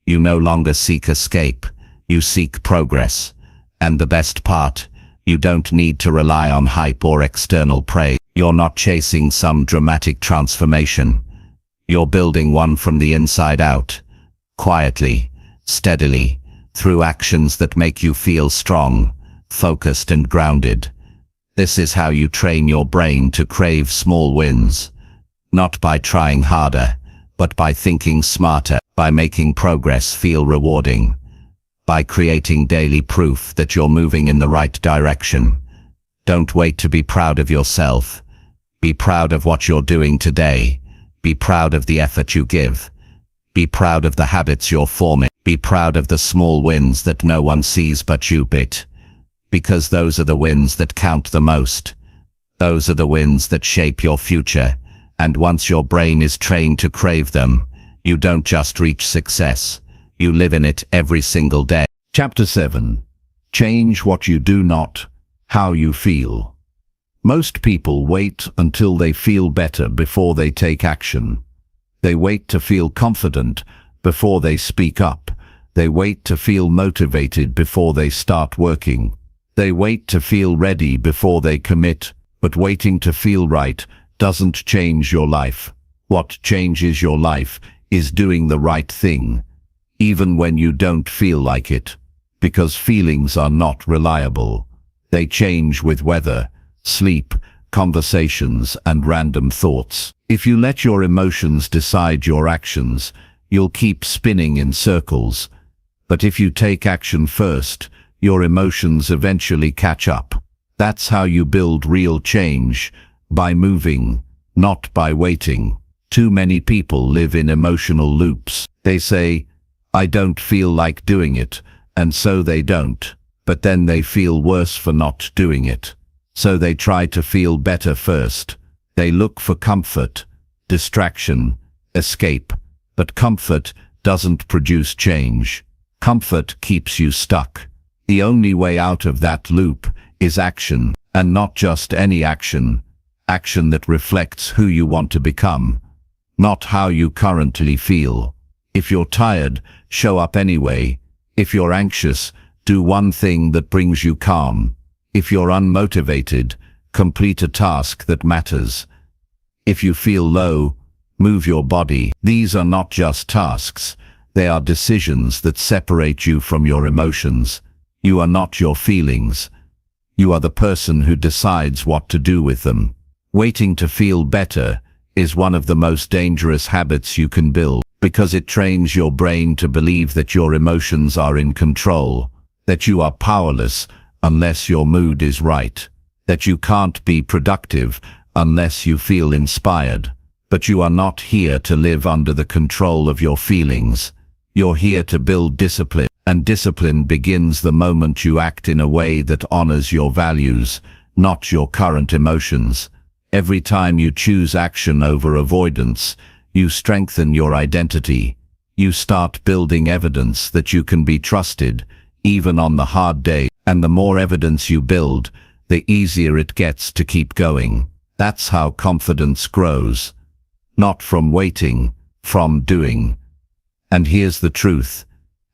You no longer seek escape. You seek progress. And the best part, you don't need to rely on hype or external praise. You're not chasing some dramatic transformation. You're building one from the inside out, quietly, steadily, through actions that make you feel strong, focused and grounded. This is how you train your brain to crave small wins. Not by trying harder, but by thinking smarter, by making progress feel rewarding, by creating daily proof that you're moving in the right direction. Don't wait to be proud of yourself. Be proud of what you're doing today. Be proud of the effort you give. Be proud of the habits you're forming. Be proud of the small wins that no one sees but you. Because those are the wins that count the most. Those are the wins that shape your future. And once your brain is trained to crave them, you don't just reach success, you live in it every single day. Chapter 7. Change what you do not, how you feel. Most people wait until they feel better before they take action. They wait to feel confident before they speak up. They wait to feel motivated before they start working. They wait to feel ready before they commit, but waiting to feel right doesn't change your life. What changes your life is doing the right thing, even when you don't feel like it, because feelings are not reliable. They change with weather, sleep, conversations, and random thoughts. If you let your emotions decide your actions, you'll keep spinning in circles. But if you take action first, your emotions eventually catch up. That's how you build real change. By moving, not by waiting. Too many people live in emotional loops. They say, I don't feel like doing it, and so they don't. But then they feel worse for not doing it. So they try to feel better first. They look for comfort, distraction, escape. But comfort doesn't produce change. Comfort keeps you stuck. The only way out of that loop is action, and not just any action. Action that reflects who you want to become, not how you currently feel. If you're tired, show up anyway. If you're anxious, do one thing that brings you calm. If you're unmotivated, complete a task that matters. If you feel low, move your body. These are not just tasks, they are decisions that separate you from your emotions. You are not your feelings. You are the person who decides what to do with them. Waiting to feel better is one of the most dangerous habits you can build, because it trains your brain to believe that your emotions are in control, that you are powerless unless your mood is right, that you can't be productive unless you feel inspired. But you are not here to live under the control of your feelings. You're here to build discipline, and discipline begins the moment you act in a way that honors your values, not your current emotions. Every time you choose action over avoidance, you strengthen your identity. You start building evidence that you can be trusted, even on the hard day. And the more evidence you build, the easier it gets to keep going. That's how confidence grows. Not from waiting, from doing. And here's the truth.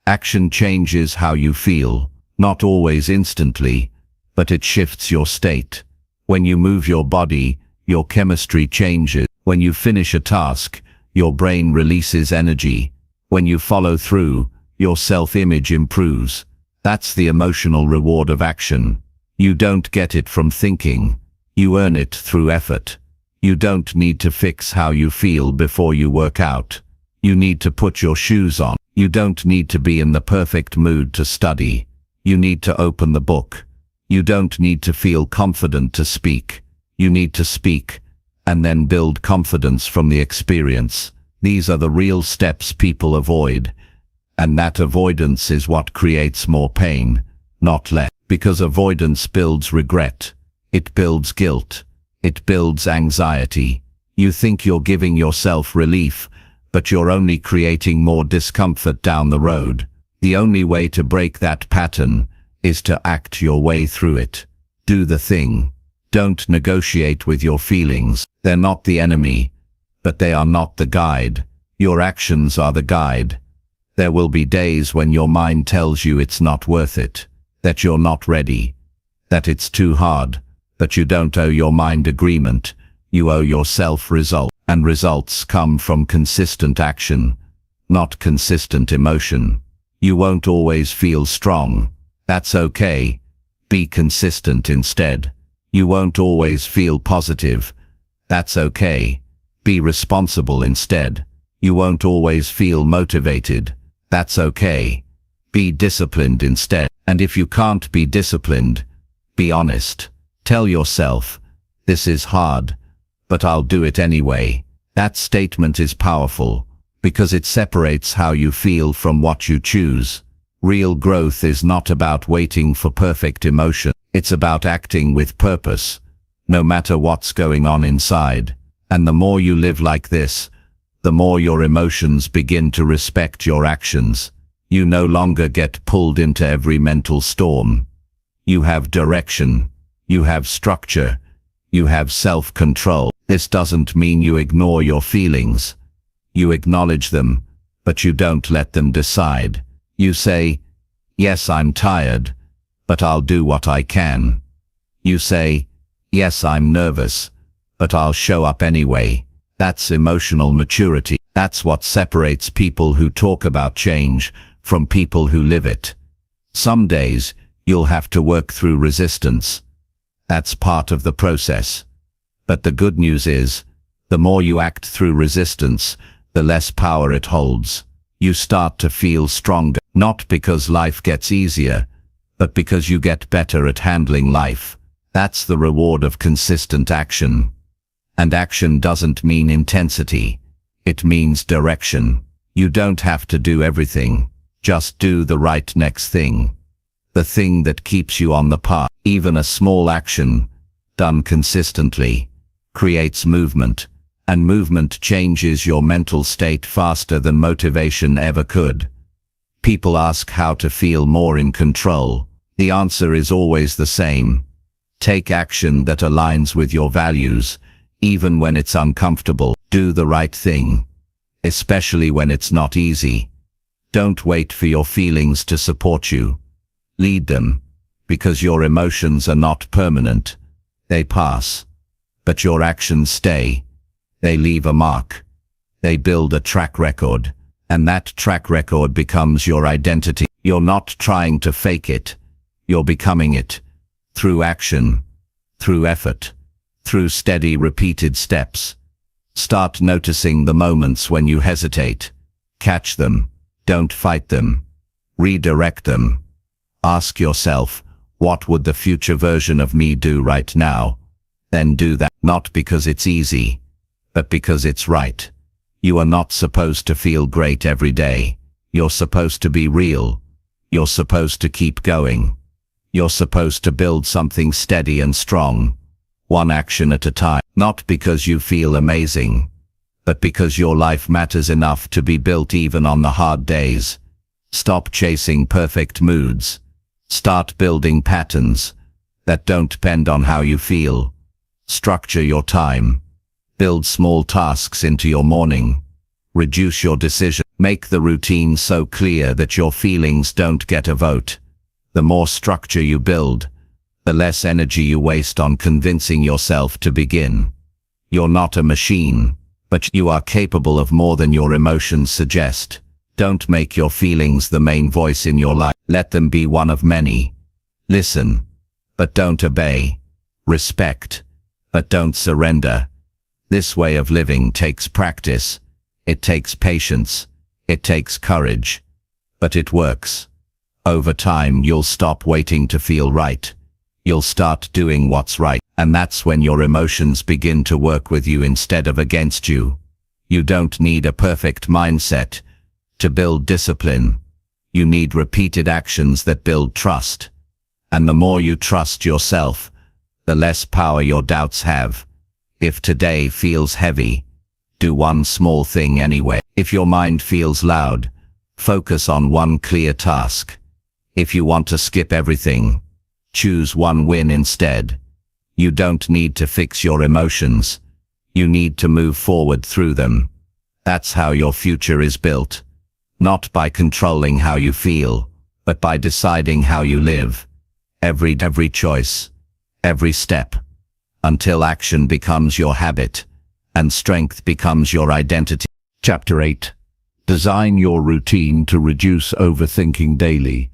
Action changes how you feel, not always instantly, but it shifts your state. When you move your body, your chemistry changes. When you finish a task, your brain releases energy. When you follow through, your self-image improves. That's the emotional reward of action. You don't get it from thinking. You earn it through effort. You don't need to fix how you feel before you work out. You need to put your shoes on. You don't need to be in the perfect mood to study. You need to open the book. You don't need to feel confident to speak. You need to speak, and then build confidence from the experience. These are the real steps people avoid, and that avoidance is what creates more pain, not less. Because avoidance builds regret, it builds guilt, it builds anxiety. You think you're giving yourself relief, but you're only creating more discomfort down the road. The only way to break that pattern is to act your way through it. Do the thing. Don't negotiate with your feelings. They're not the enemy, but they are not the guide. Your actions are the guide. There will be days when your mind tells you it's not worth it, that you're not ready, that it's too hard, but you don't owe your mind agreement. You owe yourself result, and results come from consistent action, not consistent emotion. You won't always feel strong. That's okay. Be consistent instead. You won't always feel positive. That's okay. Be responsible instead. You won't always feel motivated. That's okay. Be disciplined instead. And if you can't be disciplined, be honest. Tell yourself, this is hard, but I'll do it anyway. That statement is powerful, because it separates how you feel from what you choose. Real growth is not about waiting for perfect emotion. It's about acting with purpose, no matter what's going on inside. And the more you live like this, the more your emotions begin to respect your actions. You no longer get pulled into every mental storm. You have direction. You have structure. You have self-control. This doesn't mean you ignore your feelings. You acknowledge them, but you don't let them decide. You say, yes, I'm tired, but I'll do what I can. You say, yes, I'm nervous, but I'll show up anyway. That's emotional maturity. That's what separates people who talk about change from people who live it. Some days, you'll have to work through resistance. That's part of the process. But the good news is, the more you act through resistance, the less power it holds. You start to feel stronger, not because life gets easier, but because you get better at handling life. That's the reward of consistent action. And action doesn't mean intensity. It means direction. You don't have to do everything. Just do the right next thing. The thing that keeps you on the path. Even a small action, done consistently, creates movement. And movement changes your mental state faster than motivation ever could. People ask how to feel more in control. The answer is always the same. Take action that aligns with your values, even when it's uncomfortable. Do the right thing, especially when it's not easy. Don't wait for your feelings to support you. Lead them, because your emotions are not permanent. They pass, but your actions stay. They leave a mark. They build a track record, and that track record becomes your identity. You're not trying to fake it. You're becoming it. Through action, through effort, through steady repeated steps. Start noticing the moments when you hesitate. Catch them. Don't fight them. Redirect them. Ask yourself, what would the future version of me do right now? Then do that, not because it's easy, but because it's right. You are not supposed to feel great every day. You're supposed to be real. You're supposed to keep going. You're supposed to build something steady and strong, one action at a time. Not because you feel amazing, but because your life matters enough to be built even on the hard days. Stop chasing perfect moods. Start building patterns that don't depend on how you feel. Structure your time. Build small tasks into your morning. Reduce your decision. Make the routine so clear that your feelings don't get a vote. The more structure you build, the less energy you waste on convincing yourself to begin. You're not a machine, but you are capable of more than your emotions suggest. Don't make your feelings the main voice in your life. Let them be one of many. Listen, but don't obey. Respect, but don't surrender. This way of living takes practice. It takes patience. It takes courage. But it works. Over time, you'll stop waiting to feel right. You'll start doing what's right, and that's when your emotions begin to work with you instead of against you. You don't need a perfect mindset to build discipline. You need repeated actions that build trust. And the more you trust yourself, the less power your doubts have. If today feels heavy, do one small thing anyway. If your mind feels loud, focus on one clear task. If you want to skip everything, choose one win instead. You don't need to fix your emotions. You need to move forward through them. That's how your future is built. Not by controlling how you feel, but by deciding how you live. Every choice, every step, until action becomes your habit, and strength becomes your identity. Chapter 8. Design your routine to reduce overthinking daily.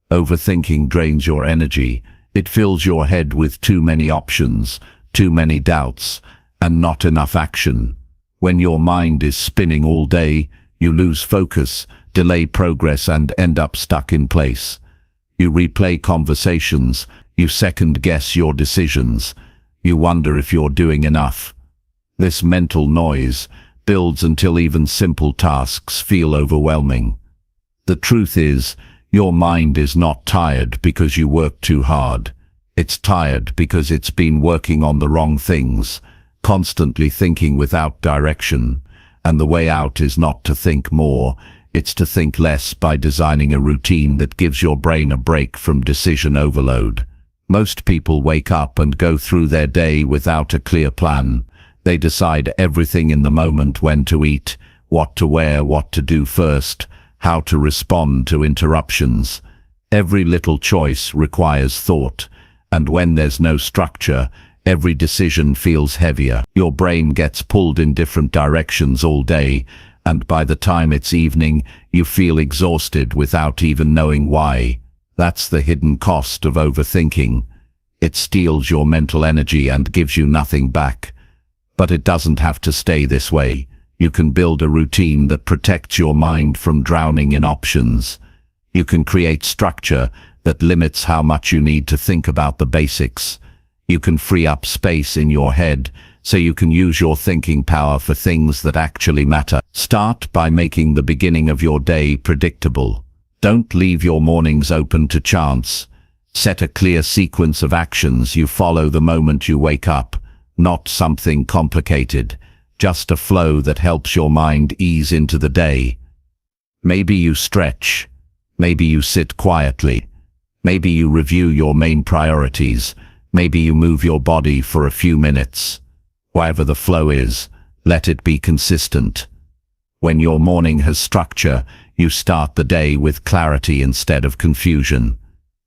Overthinking drains your energy. It fills your head with too many options, too many doubts, and not enough action. When your mind is spinning all day, you lose focus, delay progress, and end up stuck in place. You replay conversations, you second-guess your decisions, you wonder if you're doing enough. This mental noise builds until even simple tasks feel overwhelming. The truth is, your mind is not tired because you work too hard. It's tired because it's been working on the wrong things, constantly thinking without direction. And the way out is not to think more, it's to think less by designing a routine that gives your brain a break from decision overload. Most people wake up and go through their day without a clear plan. They decide everything in the moment: when to eat, what to wear, what to do first, how to respond to interruptions. Every little choice requires thought, and when there's no structure, every decision feels heavier. Your brain gets pulled in different directions all day, and by the time it's evening, you feel exhausted without even knowing why. That's the hidden cost of overthinking. It steals your mental energy and gives you nothing back. But it doesn't have to stay this way. You can build a routine that protects your mind from drowning in options. You can create structure that limits how much you need to think about the basics. You can free up space in your head so you can use your thinking power for things that actually matter. Start by making the beginning of your day predictable. Don't leave your mornings open to chance. Set a clear sequence of actions you follow the moment you wake up, not something complicated, just a flow that helps your mind ease into the day. Maybe you stretch. Maybe you sit quietly. Maybe you review your main priorities. Maybe you move your body for a few minutes. Whatever the flow is, let it be consistent. When your morning has structure, you start the day with clarity instead of confusion.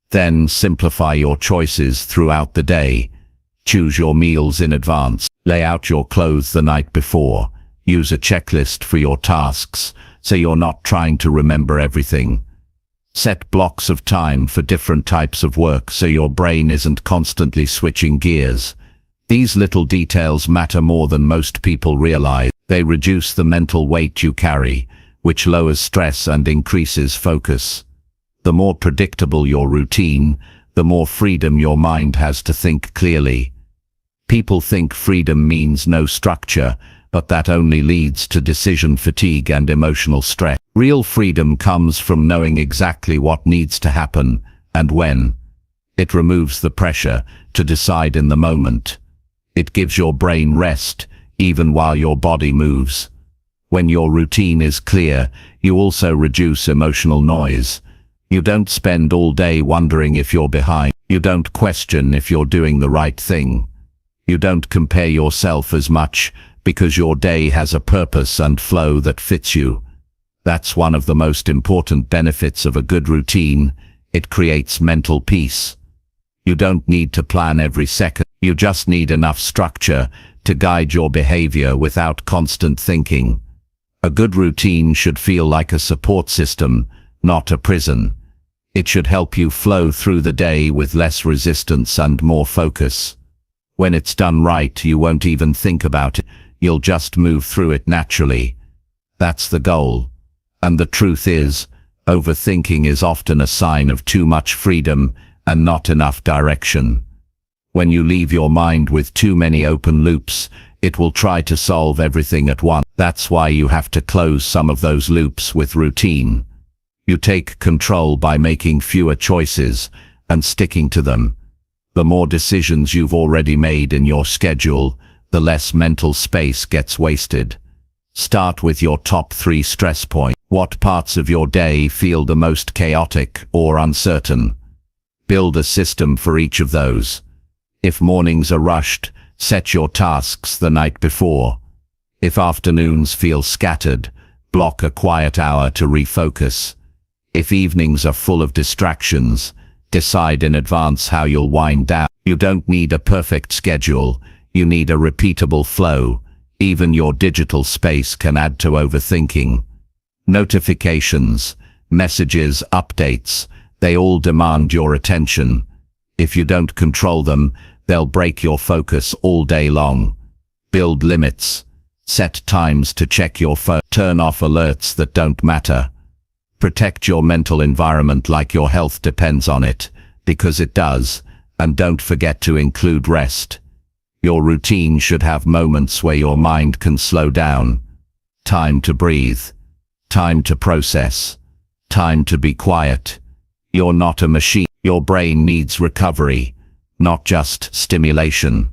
Then simplify your choices throughout the day. Choose your meals in advance. Lay out your clothes the night before. Use a checklist for your tasks, so you're not trying to remember everything. Set blocks of time for different types of work so your brain isn't constantly switching gears. These little details matter more than most people realize. They reduce the mental weight you carry, which lowers stress and increases focus. The more predictable your routine, the more freedom your mind has to think clearly. People think freedom means no structure, but that only leads to decision fatigue and emotional stress. Real freedom comes from knowing exactly what needs to happen and when. It removes the pressure to decide in the moment. It gives your brain rest, even while your body moves. When your routine is clear, you also reduce emotional noise. You don't spend all day wondering if you're behind. You don't question if you're doing the right thing. You don't compare yourself as much because your day has a purpose and flow that fits you. That's one of the most important benefits of a good routine. It creates mental peace. You don't need to plan every second. You just need enough structure to guide your behavior without constant thinking. A good routine should feel like a support system, not a prison. It should help you flow through the day with less resistance and more focus. When it's done right, you won't even think about it. You'll just move through it naturally. That's the goal. And the truth is, overthinking is often a sign of too much freedom and not enough direction. When you leave your mind with too many open loops, it will try to solve everything at once. That's why you have to close some of those loops with routine. You take control by making fewer choices and sticking to them. The more decisions you've already made in your schedule, the less mental space gets wasted. Start with your top 3 stress points. What parts of your day feel the most chaotic or uncertain? Build a system for each of those. If mornings are rushed, set your tasks the night before. If afternoons feel scattered, block a quiet hour to refocus. If evenings are full of distractions, decide in advance how you'll wind down. You don't need a perfect schedule, you need a repeatable flow. Even your digital space can add to overthinking. Notifications, messages, updates, they all demand your attention. If you don't control them, they'll break your focus all day long. Build limits. Set times to check your phone. Turn off alerts that don't matter. Protect your mental environment like your health depends on it, because it does, and don't forget to include rest. Your routine should have moments where your mind can slow down. Time to breathe. Time to process. Time to be quiet. You're not a machine. Your brain needs recovery, not just stimulation.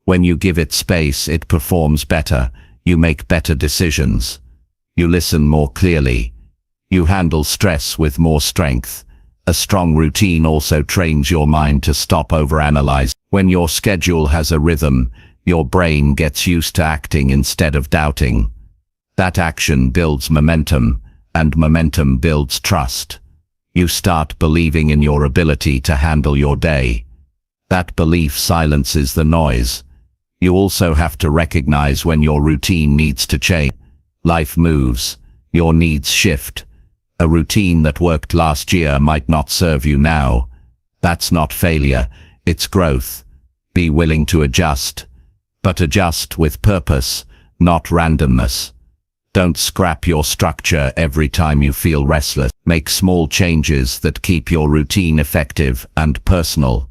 When you give it space, it performs better. You make better decisions. You listen more clearly. You handle stress with more strength. A strong routine also trains your mind to stop overanalyzing. When your schedule has a rhythm, your brain gets used to acting instead of doubting. That action builds momentum, and momentum builds trust. You start believing in your ability to handle your day. That belief silences the noise. You also have to recognize when your routine needs to change. Life moves. Your needs shift. A routine that worked last year might not serve you now. That's not failure, it's growth. Be willing to adjust, but adjust with purpose, not randomness. Don't scrap your structure every time you feel restless. Make small changes that keep your routine effective and personal.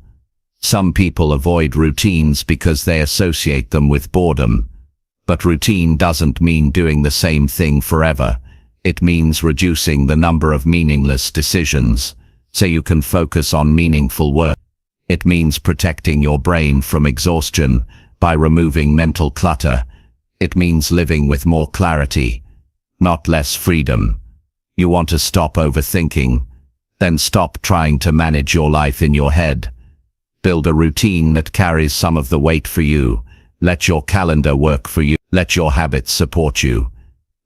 Some people avoid routines because they associate them with boredom. But routine doesn't mean doing the same thing forever. It means reducing the number of meaningless decisions, so you can focus on meaningful work. It means protecting your brain from exhaustion by removing mental clutter. It means living with more clarity, not less freedom. You want to stop overthinking? Then stop trying to manage your life in your head. Build a routine that carries some of the weight for you. Let your calendar work for you. Let your habits support you.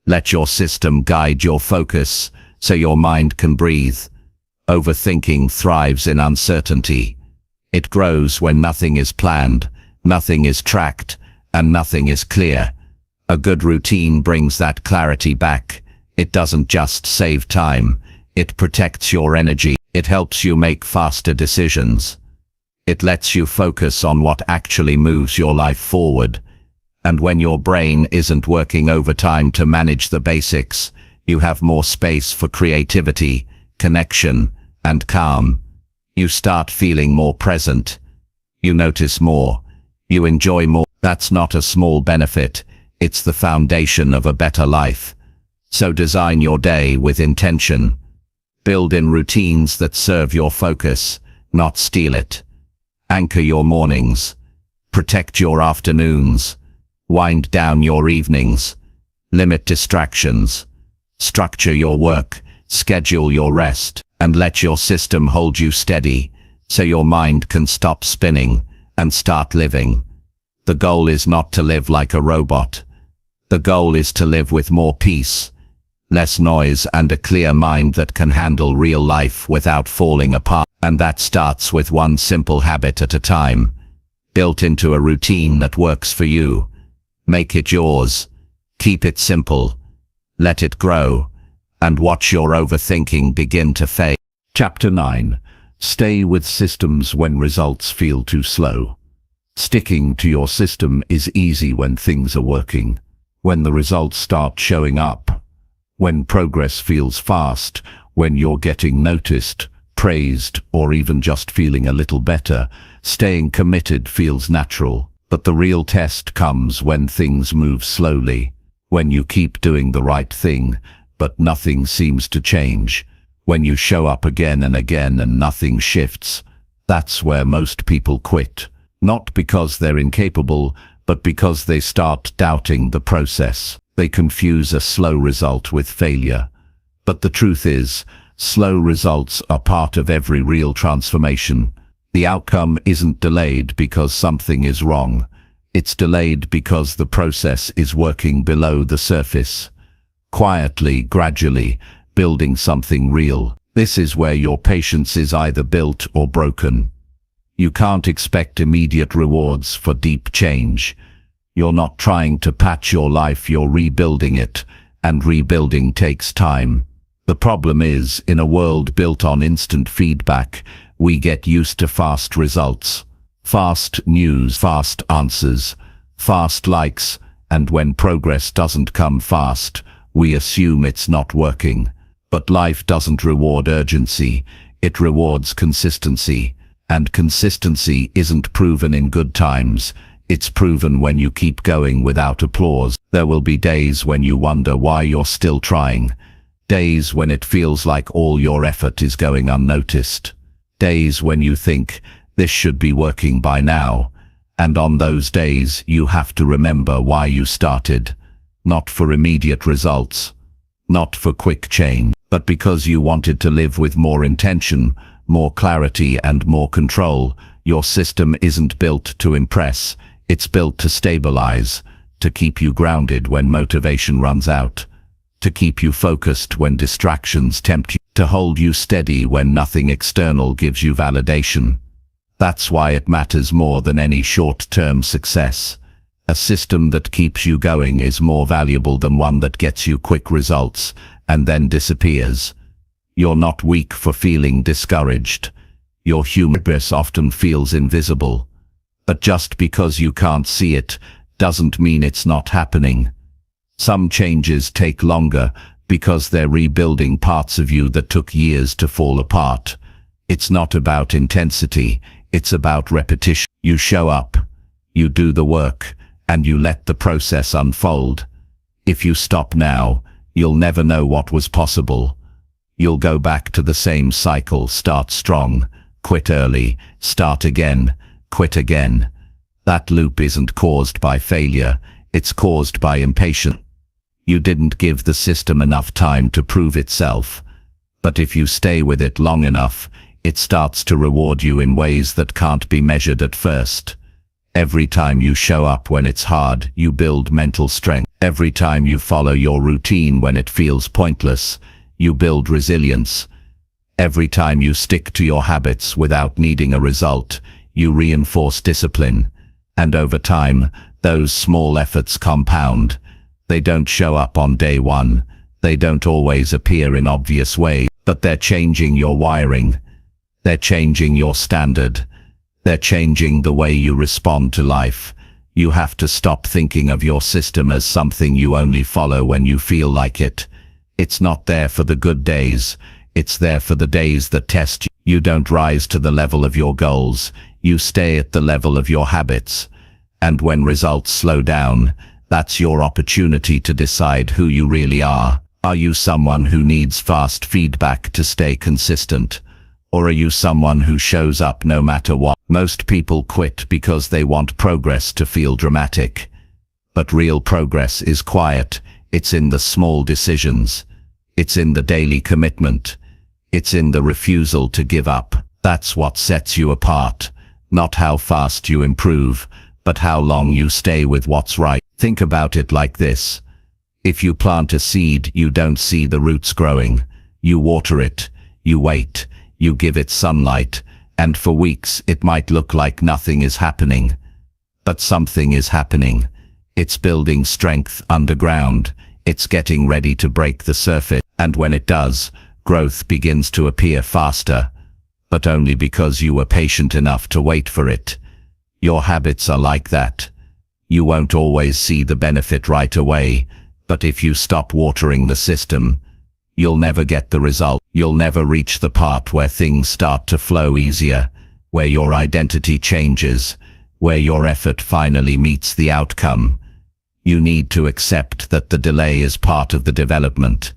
Let your system guide your focus so your mind can breathe. Overthinking thrives in uncertainty. It grows when nothing is planned, nothing is tracked, and nothing is clear. A good routine brings that clarity back. It doesn't just save time, it protects your energy. It helps you make faster decisions. It lets you focus on what actually moves your life forward. And when your brain isn't working overtime to manage the basics, you have more space for creativity, connection, and calm. You start feeling more present. You notice more. You enjoy more. That's not a small benefit. It's the foundation of a better life. So design your day with intention. Build in routines that serve your focus, not steal it. Anchor your mornings. Protect your afternoons. Wind down your evenings. Limit distractions. Structure your work. Schedule your rest. And let your system hold you steady, so your mind can stop spinning and start living. The goal is not to live like a robot. The goal is to live with more peace, less noise, and a clear mind that can handle real life without falling apart. And that starts with one simple habit at a time, built into a routine that works for you. Make it yours. Keep it simple. Let it grow. And watch your overthinking begin to fade. Chapter 9. Stay with systems when results feel too slow. Sticking to your system is easy when things are working. When the results start showing up. When progress feels fast. When you're getting noticed, praised, or even just feeling a little better, staying committed feels natural. But the real test comes when things move slowly, when you keep doing the right thing, but nothing seems to change, when you show up again and again and nothing shifts. That's where most people quit, not because they're incapable, but because they start doubting the process. They confuse a slow result with failure. But the truth is, slow results are part of every real transformation. The outcome isn't delayed because something is wrong. It's delayed because the process is working below the surface, quietly, gradually, building something real. This is where your patience is either built or broken. You can't expect immediate rewards for deep change. You're not trying to patch your life, you're rebuilding it, and rebuilding takes time. The problem is, in a world built on instant feedback, we get used to fast results. Fast news, fast answers, fast likes, and when progress doesn't come fast, we assume it's not working. But life doesn't reward urgency, it rewards consistency. And consistency isn't proven in good times, it's proven when you keep going without applause. There will be days when you wonder why you're still trying. Days when it feels like all your effort is going unnoticed. Days when you think, this should be working by now. And on those days, you have to remember why you started. Not for immediate results, not for quick change, but because you wanted to live with more intention, more clarity and more control. Your system isn't built to impress, it's built to stabilize, to keep you grounded when motivation runs out, to keep you focused when distractions tempt you, to hold you steady when nothing external gives you validation. That's why it matters more than any short-term success. A system that keeps you going is more valuable than one that gets you quick results and then disappears. You're not weak for feeling discouraged. Your hubris often feels invisible. But just because you can't see it doesn't mean it's not happening. Some changes take longer because they're rebuilding parts of you that took years to fall apart. It's not about intensity, it's about repetition. You show up, you do the work, and you let the process unfold. If you stop now, you'll never know what was possible. You'll go back to the same cycle, start strong, quit early, start again, quit again. That loop isn't caused by failure, it's caused by impatience. You didn't give the system enough time to prove itself. But if you stay with it long enough, it starts to reward you in ways that can't be measured at first. Every time you show up when it's hard, you build mental strength. Every time you follow your routine when it feels pointless, you build resilience. Every time you stick to your habits without needing a result, you reinforce discipline. And over time, those small efforts compound. They don't show up on day one. They don't always appear in obvious ways, but they're changing your wiring. They're changing your standard. They're changing the way you respond to life. You have to stop thinking of your system as something you only follow when you feel like it. It's not there for the good days. It's there for the days that test you. You don't rise to the level of your goals. You stay at the level of your habits. And when results slow down, that's your opportunity to decide who you really are. Are you someone who needs fast feedback to stay consistent? Or are you someone who shows up no matter what? Most people quit because they want progress to feel dramatic. But real progress is quiet. It's in the small decisions. It's in the daily commitment. It's in the refusal to give up. That's what sets you apart. Not how fast you improve, but how long you stay with what's right. Think about it like this. If you plant a seed, you don't see the roots growing. You water it, you wait, you give it sunlight, and for weeks it might look like nothing is happening. But something is happening. It's building strength underground. It's getting ready to break the surface. And when it does, growth begins to appear faster. But only because you were patient enough to wait for it. Your habits are like that. You won't always see the benefit right away, but if you stop watering the system, you'll never get the result. You'll never reach the part where things start to flow easier, where your identity changes, where your effort finally meets the outcome. You need to accept that the delay is part of the development.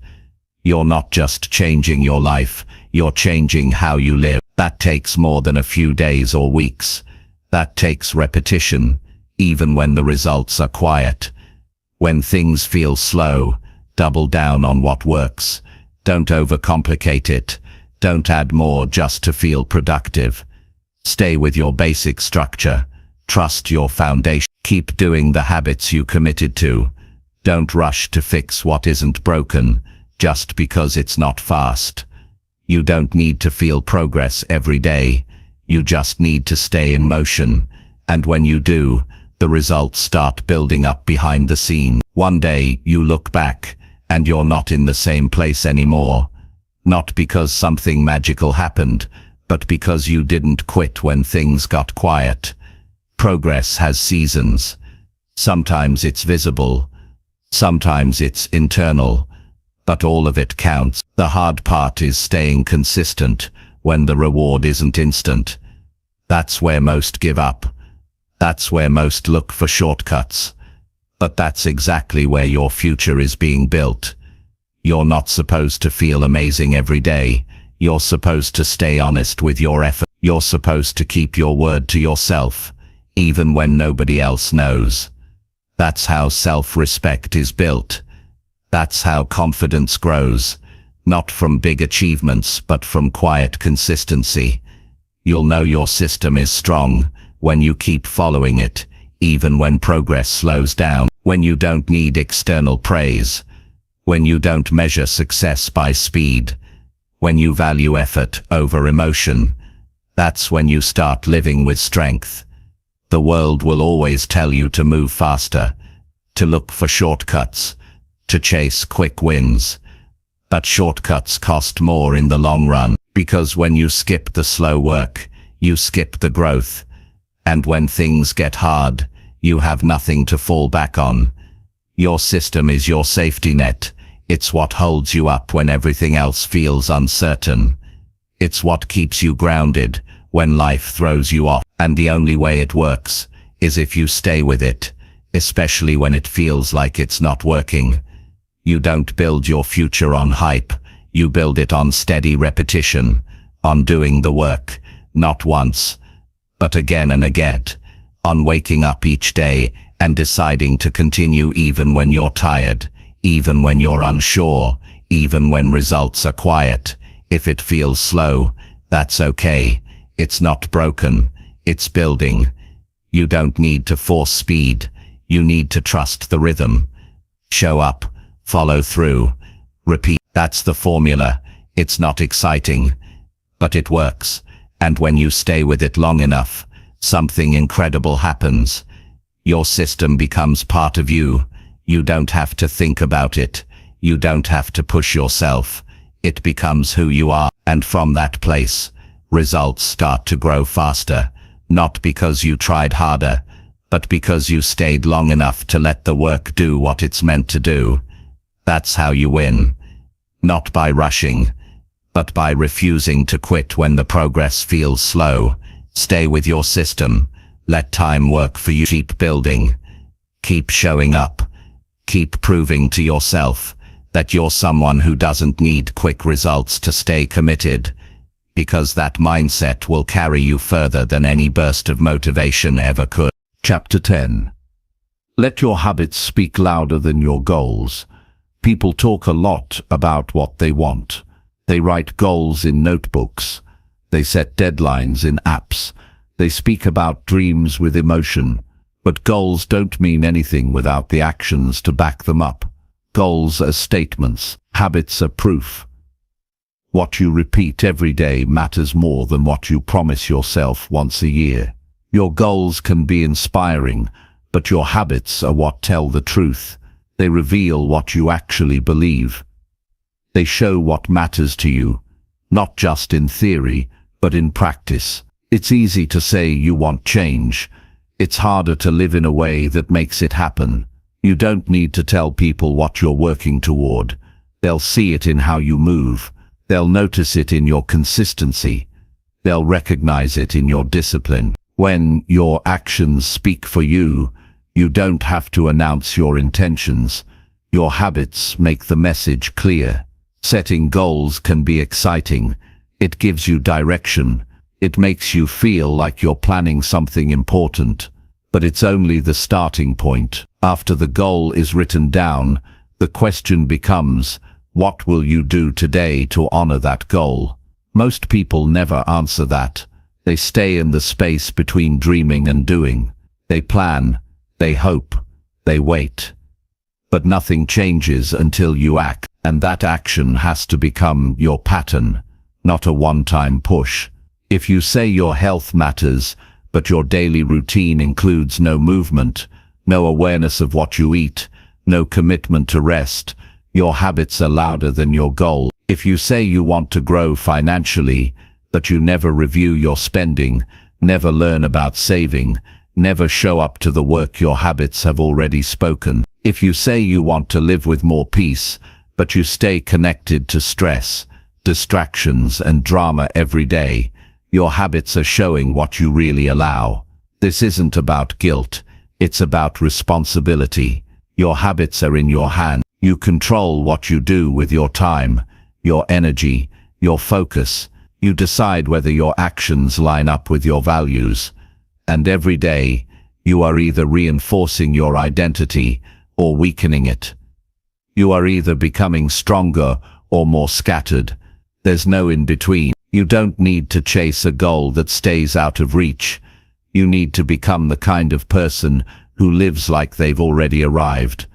You're not just changing your life, you're changing how you live. That takes more than a few days or weeks. That takes repetition, even when the results are quiet. When things feel slow, double down on what works. Don't overcomplicate it. Don't add more just to feel productive. Stay with your basic structure. Trust your foundation. Keep doing the habits you committed to. Don't rush to fix what isn't broken, just because it's not fast. You don't need to feel progress every day. You just need to stay in motion. And when you do, the results start building up behind the scenes. One day you look back, and you're not in the same place anymore. Not because something magical happened, but because you didn't quit when things got quiet. Progress has seasons. Sometimes it's visible, sometimes it's internal, but all of it counts. The hard part is staying consistent when the reward isn't instant. That's where most give up. That's where most look for shortcuts. But that's exactly where your future is being built. You're not supposed to feel amazing every day. You're supposed to stay honest with your effort. You're supposed to keep your word to yourself, even when nobody else knows. That's how self-respect is built. That's how confidence grows, not from big achievements, but from quiet consistency. You'll know your system is strong when you keep following it, even when progress slows down, when you don't need external praise, when you don't measure success by speed, when you value effort over emotion. That's when you start living with strength. The world will always tell you to move faster, to look for shortcuts, to chase quick wins. But shortcuts cost more in the long run, because when you skip the slow work, you skip the growth. And when things get hard, you have nothing to fall back on. Your system is your safety net. It's what holds you up when everything else feels uncertain. It's what keeps you grounded when life throws you off. And the only way it works is if you stay with it, especially when it feels like it's not working. You don't build your future on hype. You build it on steady repetition, on doing the work, not once, but again and again, on waking up each day and deciding to continue even when you're tired, even when you're unsure, even when results are quiet. If it feels slow, that's okay. It's not broken. It's building. You don't need to force speed. You need to trust the rhythm. Show up, follow through, repeat. That's the formula. It's not exciting, but it works. And when you stay with it long enough, something incredible happens. Your system becomes part of you. You don't have to think about it. You don't have to push yourself. It becomes who you are. And from that place, results start to grow faster. Not because you tried harder, but because you stayed long enough to let the work do what it's meant to do. That's how you win. Not by rushing, but by refusing to quit when the progress feels slow. Stay with your system. Let time work for you. Keep building. Keep showing up. Keep proving to yourself that you're someone who doesn't need quick results to stay committed, because that mindset will carry you further than any burst of motivation ever could. Chapter 10. Let your habits speak louder than your goals. People talk a lot about what they want. They write goals in notebooks. They set deadlines in apps. They speak about dreams with emotion. But goals don't mean anything without the actions to back them up. Goals are statements. Habits are proof. What you repeat every day matters more than what you promise yourself once a year. Your goals can be inspiring, but your habits are what tell the truth. They reveal what you actually believe. They show what matters to you, not just in theory, but in practice. It's easy to say you want change. It's harder to live in a way that makes it happen. You don't need to tell people what you're working toward. They'll see it in how you move. They'll notice it in your consistency. They'll recognize it in your discipline. When your actions speak for you, you don't have to announce your intentions. Your habits make the message clear. Setting goals can be exciting. It gives you direction. It makes you feel like you're planning something important. But it's only the starting point. After the goal is written down, the question becomes, what will you do today to honor that goal? Most people never answer that. They stay in the space between dreaming and doing. They plan, they hope, they wait. But nothing changes until you act, and that action has to become your pattern, not a one-time push. If you say your health matters, but your daily routine includes no movement, no awareness of what you eat, no commitment to rest, your habits are louder than your goal. If you say you want to grow financially, but you never review your spending, never learn about saving, never show up to the work, your habits have already spoken. If you say you want to live with more peace, but you stay connected to stress, distractions and drama every day, your habits are showing what you really allow. This isn't about guilt, it's about responsibility. Your habits are in your hand. You control what you do with your time, your energy, your focus. You decide whether your actions line up with your values. And every day, you are either reinforcing your identity or weakening it. You are either becoming stronger or more scattered. There's no in between. You don't need to chase a goal that stays out of reach. You need to become the kind of person who lives like they've already arrived.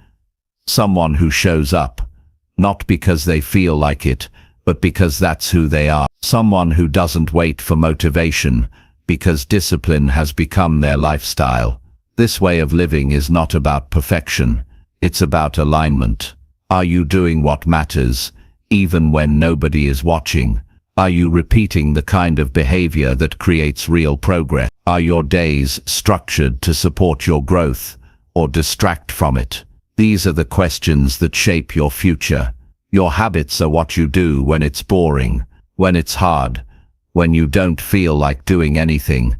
Someone who shows up, not because they feel like it, but because that's who they are. Someone who doesn't wait for motivation, because discipline has become their lifestyle. This way of living is not about perfection, it's about alignment. Are you doing what matters, even when nobody is watching? Are you repeating the kind of behavior that creates real progress? Are your days structured to support your growth, or distract from it? These are the questions that shape your future. Your habits are what you do when it's boring, when it's hard, when you don't feel like doing anything.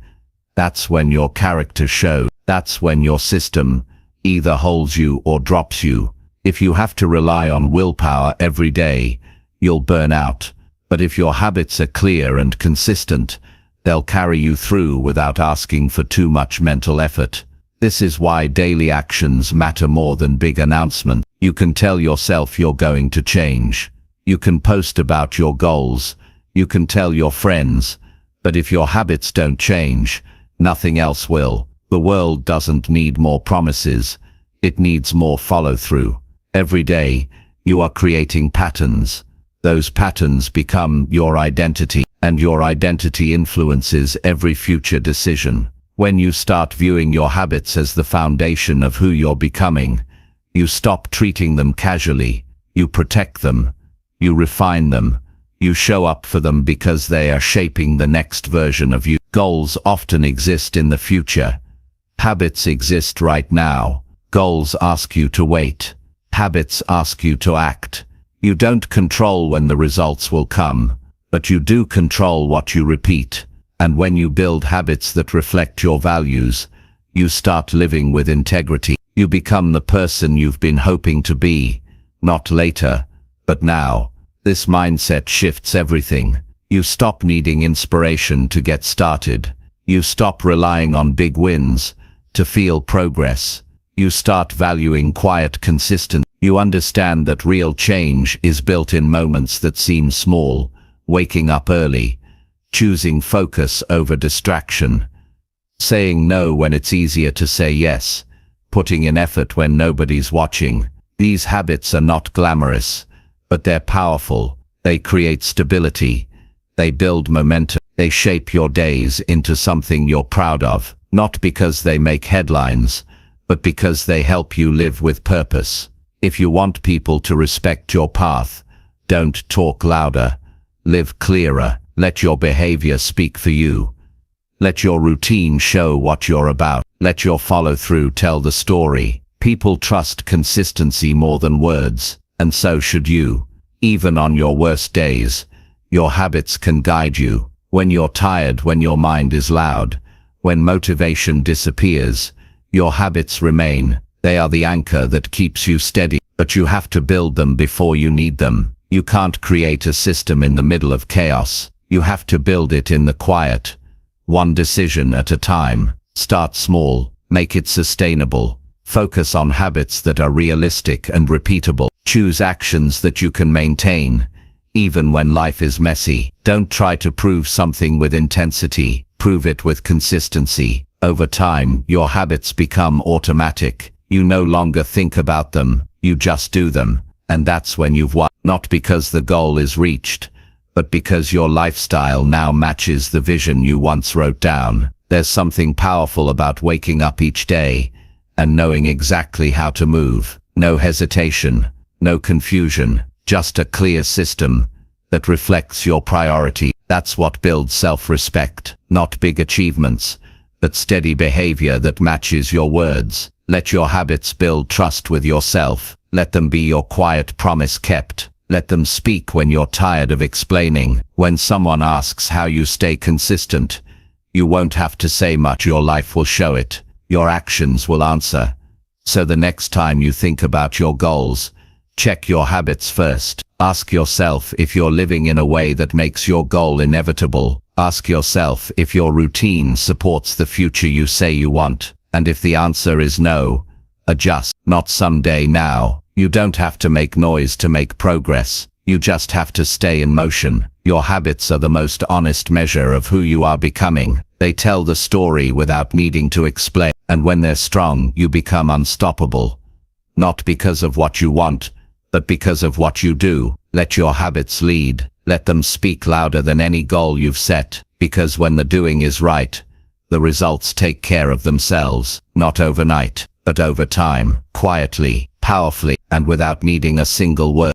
That's when your character shows. That's when your system either holds you or drops you. If you have to rely on willpower every day, you'll burn out. But if your habits are clear and consistent, they'll carry you through without asking for too much mental effort. This is why daily actions matter more than big announcements. You can tell yourself you're going to change. You can post about your goals. You can tell your friends. But if your habits don't change, nothing else will. The world doesn't need more promises. It needs more follow-through. Every day, you are creating patterns. Those patterns become your identity, and your identity influences every future decision. When you start viewing your habits as the foundation of who you're becoming, you stop treating them casually. You protect them. You refine them. You show up for them because they are shaping the next version of you. Goals often exist in the future. Habits exist right now. Goals ask you to wait. Habits ask you to act. You don't control when the results will come, but you do control what you repeat. And when you build habits that reflect your values, you start living with integrity. You become the person you've been hoping to be, not later, but now. This mindset shifts everything. You stop needing inspiration to get started. You stop relying on big wins to feel progress. You start valuing quiet consistency. You understand that real change is built in moments that seem small, waking up early, choosing focus over distraction, saying no when it's easier to say yes, putting in effort when nobody's watching. These habits are not glamorous, but they're powerful. They create stability. They build momentum. They shape your days into something you're proud of, not because they make headlines, but because they help you live with purpose. If you want people to respect your path, don't talk louder. Live clearer. Let your behavior speak for you. Let your routine show what you're about. Let your follow-through tell the story. People trust consistency more than words, and so should you. Even on your worst days, Your habits can guide you. When you're tired, when your mind is loud, when motivation disappears, your habits remain. They are the anchor that keeps you steady, but you have to build them before you need them. You can't create a system in the middle of chaos. You have to build it in the quiet, one decision at a time. Start small, make it sustainable. Focus on habits that are realistic and repeatable. Choose actions that you can maintain, even when life is messy. Don't try to prove something with intensity. Prove it with consistency. Over time, your habits become automatic. You no longer think about them, you just do them. And that's when you've won. Not because the goal is reached, but because your lifestyle now matches the vision you once wrote down. There's something powerful about waking up each day and knowing exactly how to move. No hesitation, no confusion, just a clear system that reflects your priority. That's what builds self-respect. Not big achievements, but steady behavior that matches your words. Let your habits build trust with yourself. Let them be your quiet promise kept. Let them speak when you're tired of explaining. When someone asks how you stay consistent, you won't have to say much. Your life will show it. Your actions will answer. So the next time you think about your goals, check your habits first. Ask yourself if you're living in a way that makes your goal inevitable. Ask yourself if your routine supports the future you say you want. And if the answer is no, adjust. Not someday, now. You don't have to make noise to make progress. You just have to stay in motion. Your habits are the most honest measure of who you are becoming. They tell the story without needing to explain. And when they're strong, you become unstoppable. Not because of what you want, but because of what you do. Let your habits lead. Let them speak louder than any goal you've set. Because when the doing is right, the results take care of themselves. Not overnight, but over time, quietly, powerfully, and without needing a single word.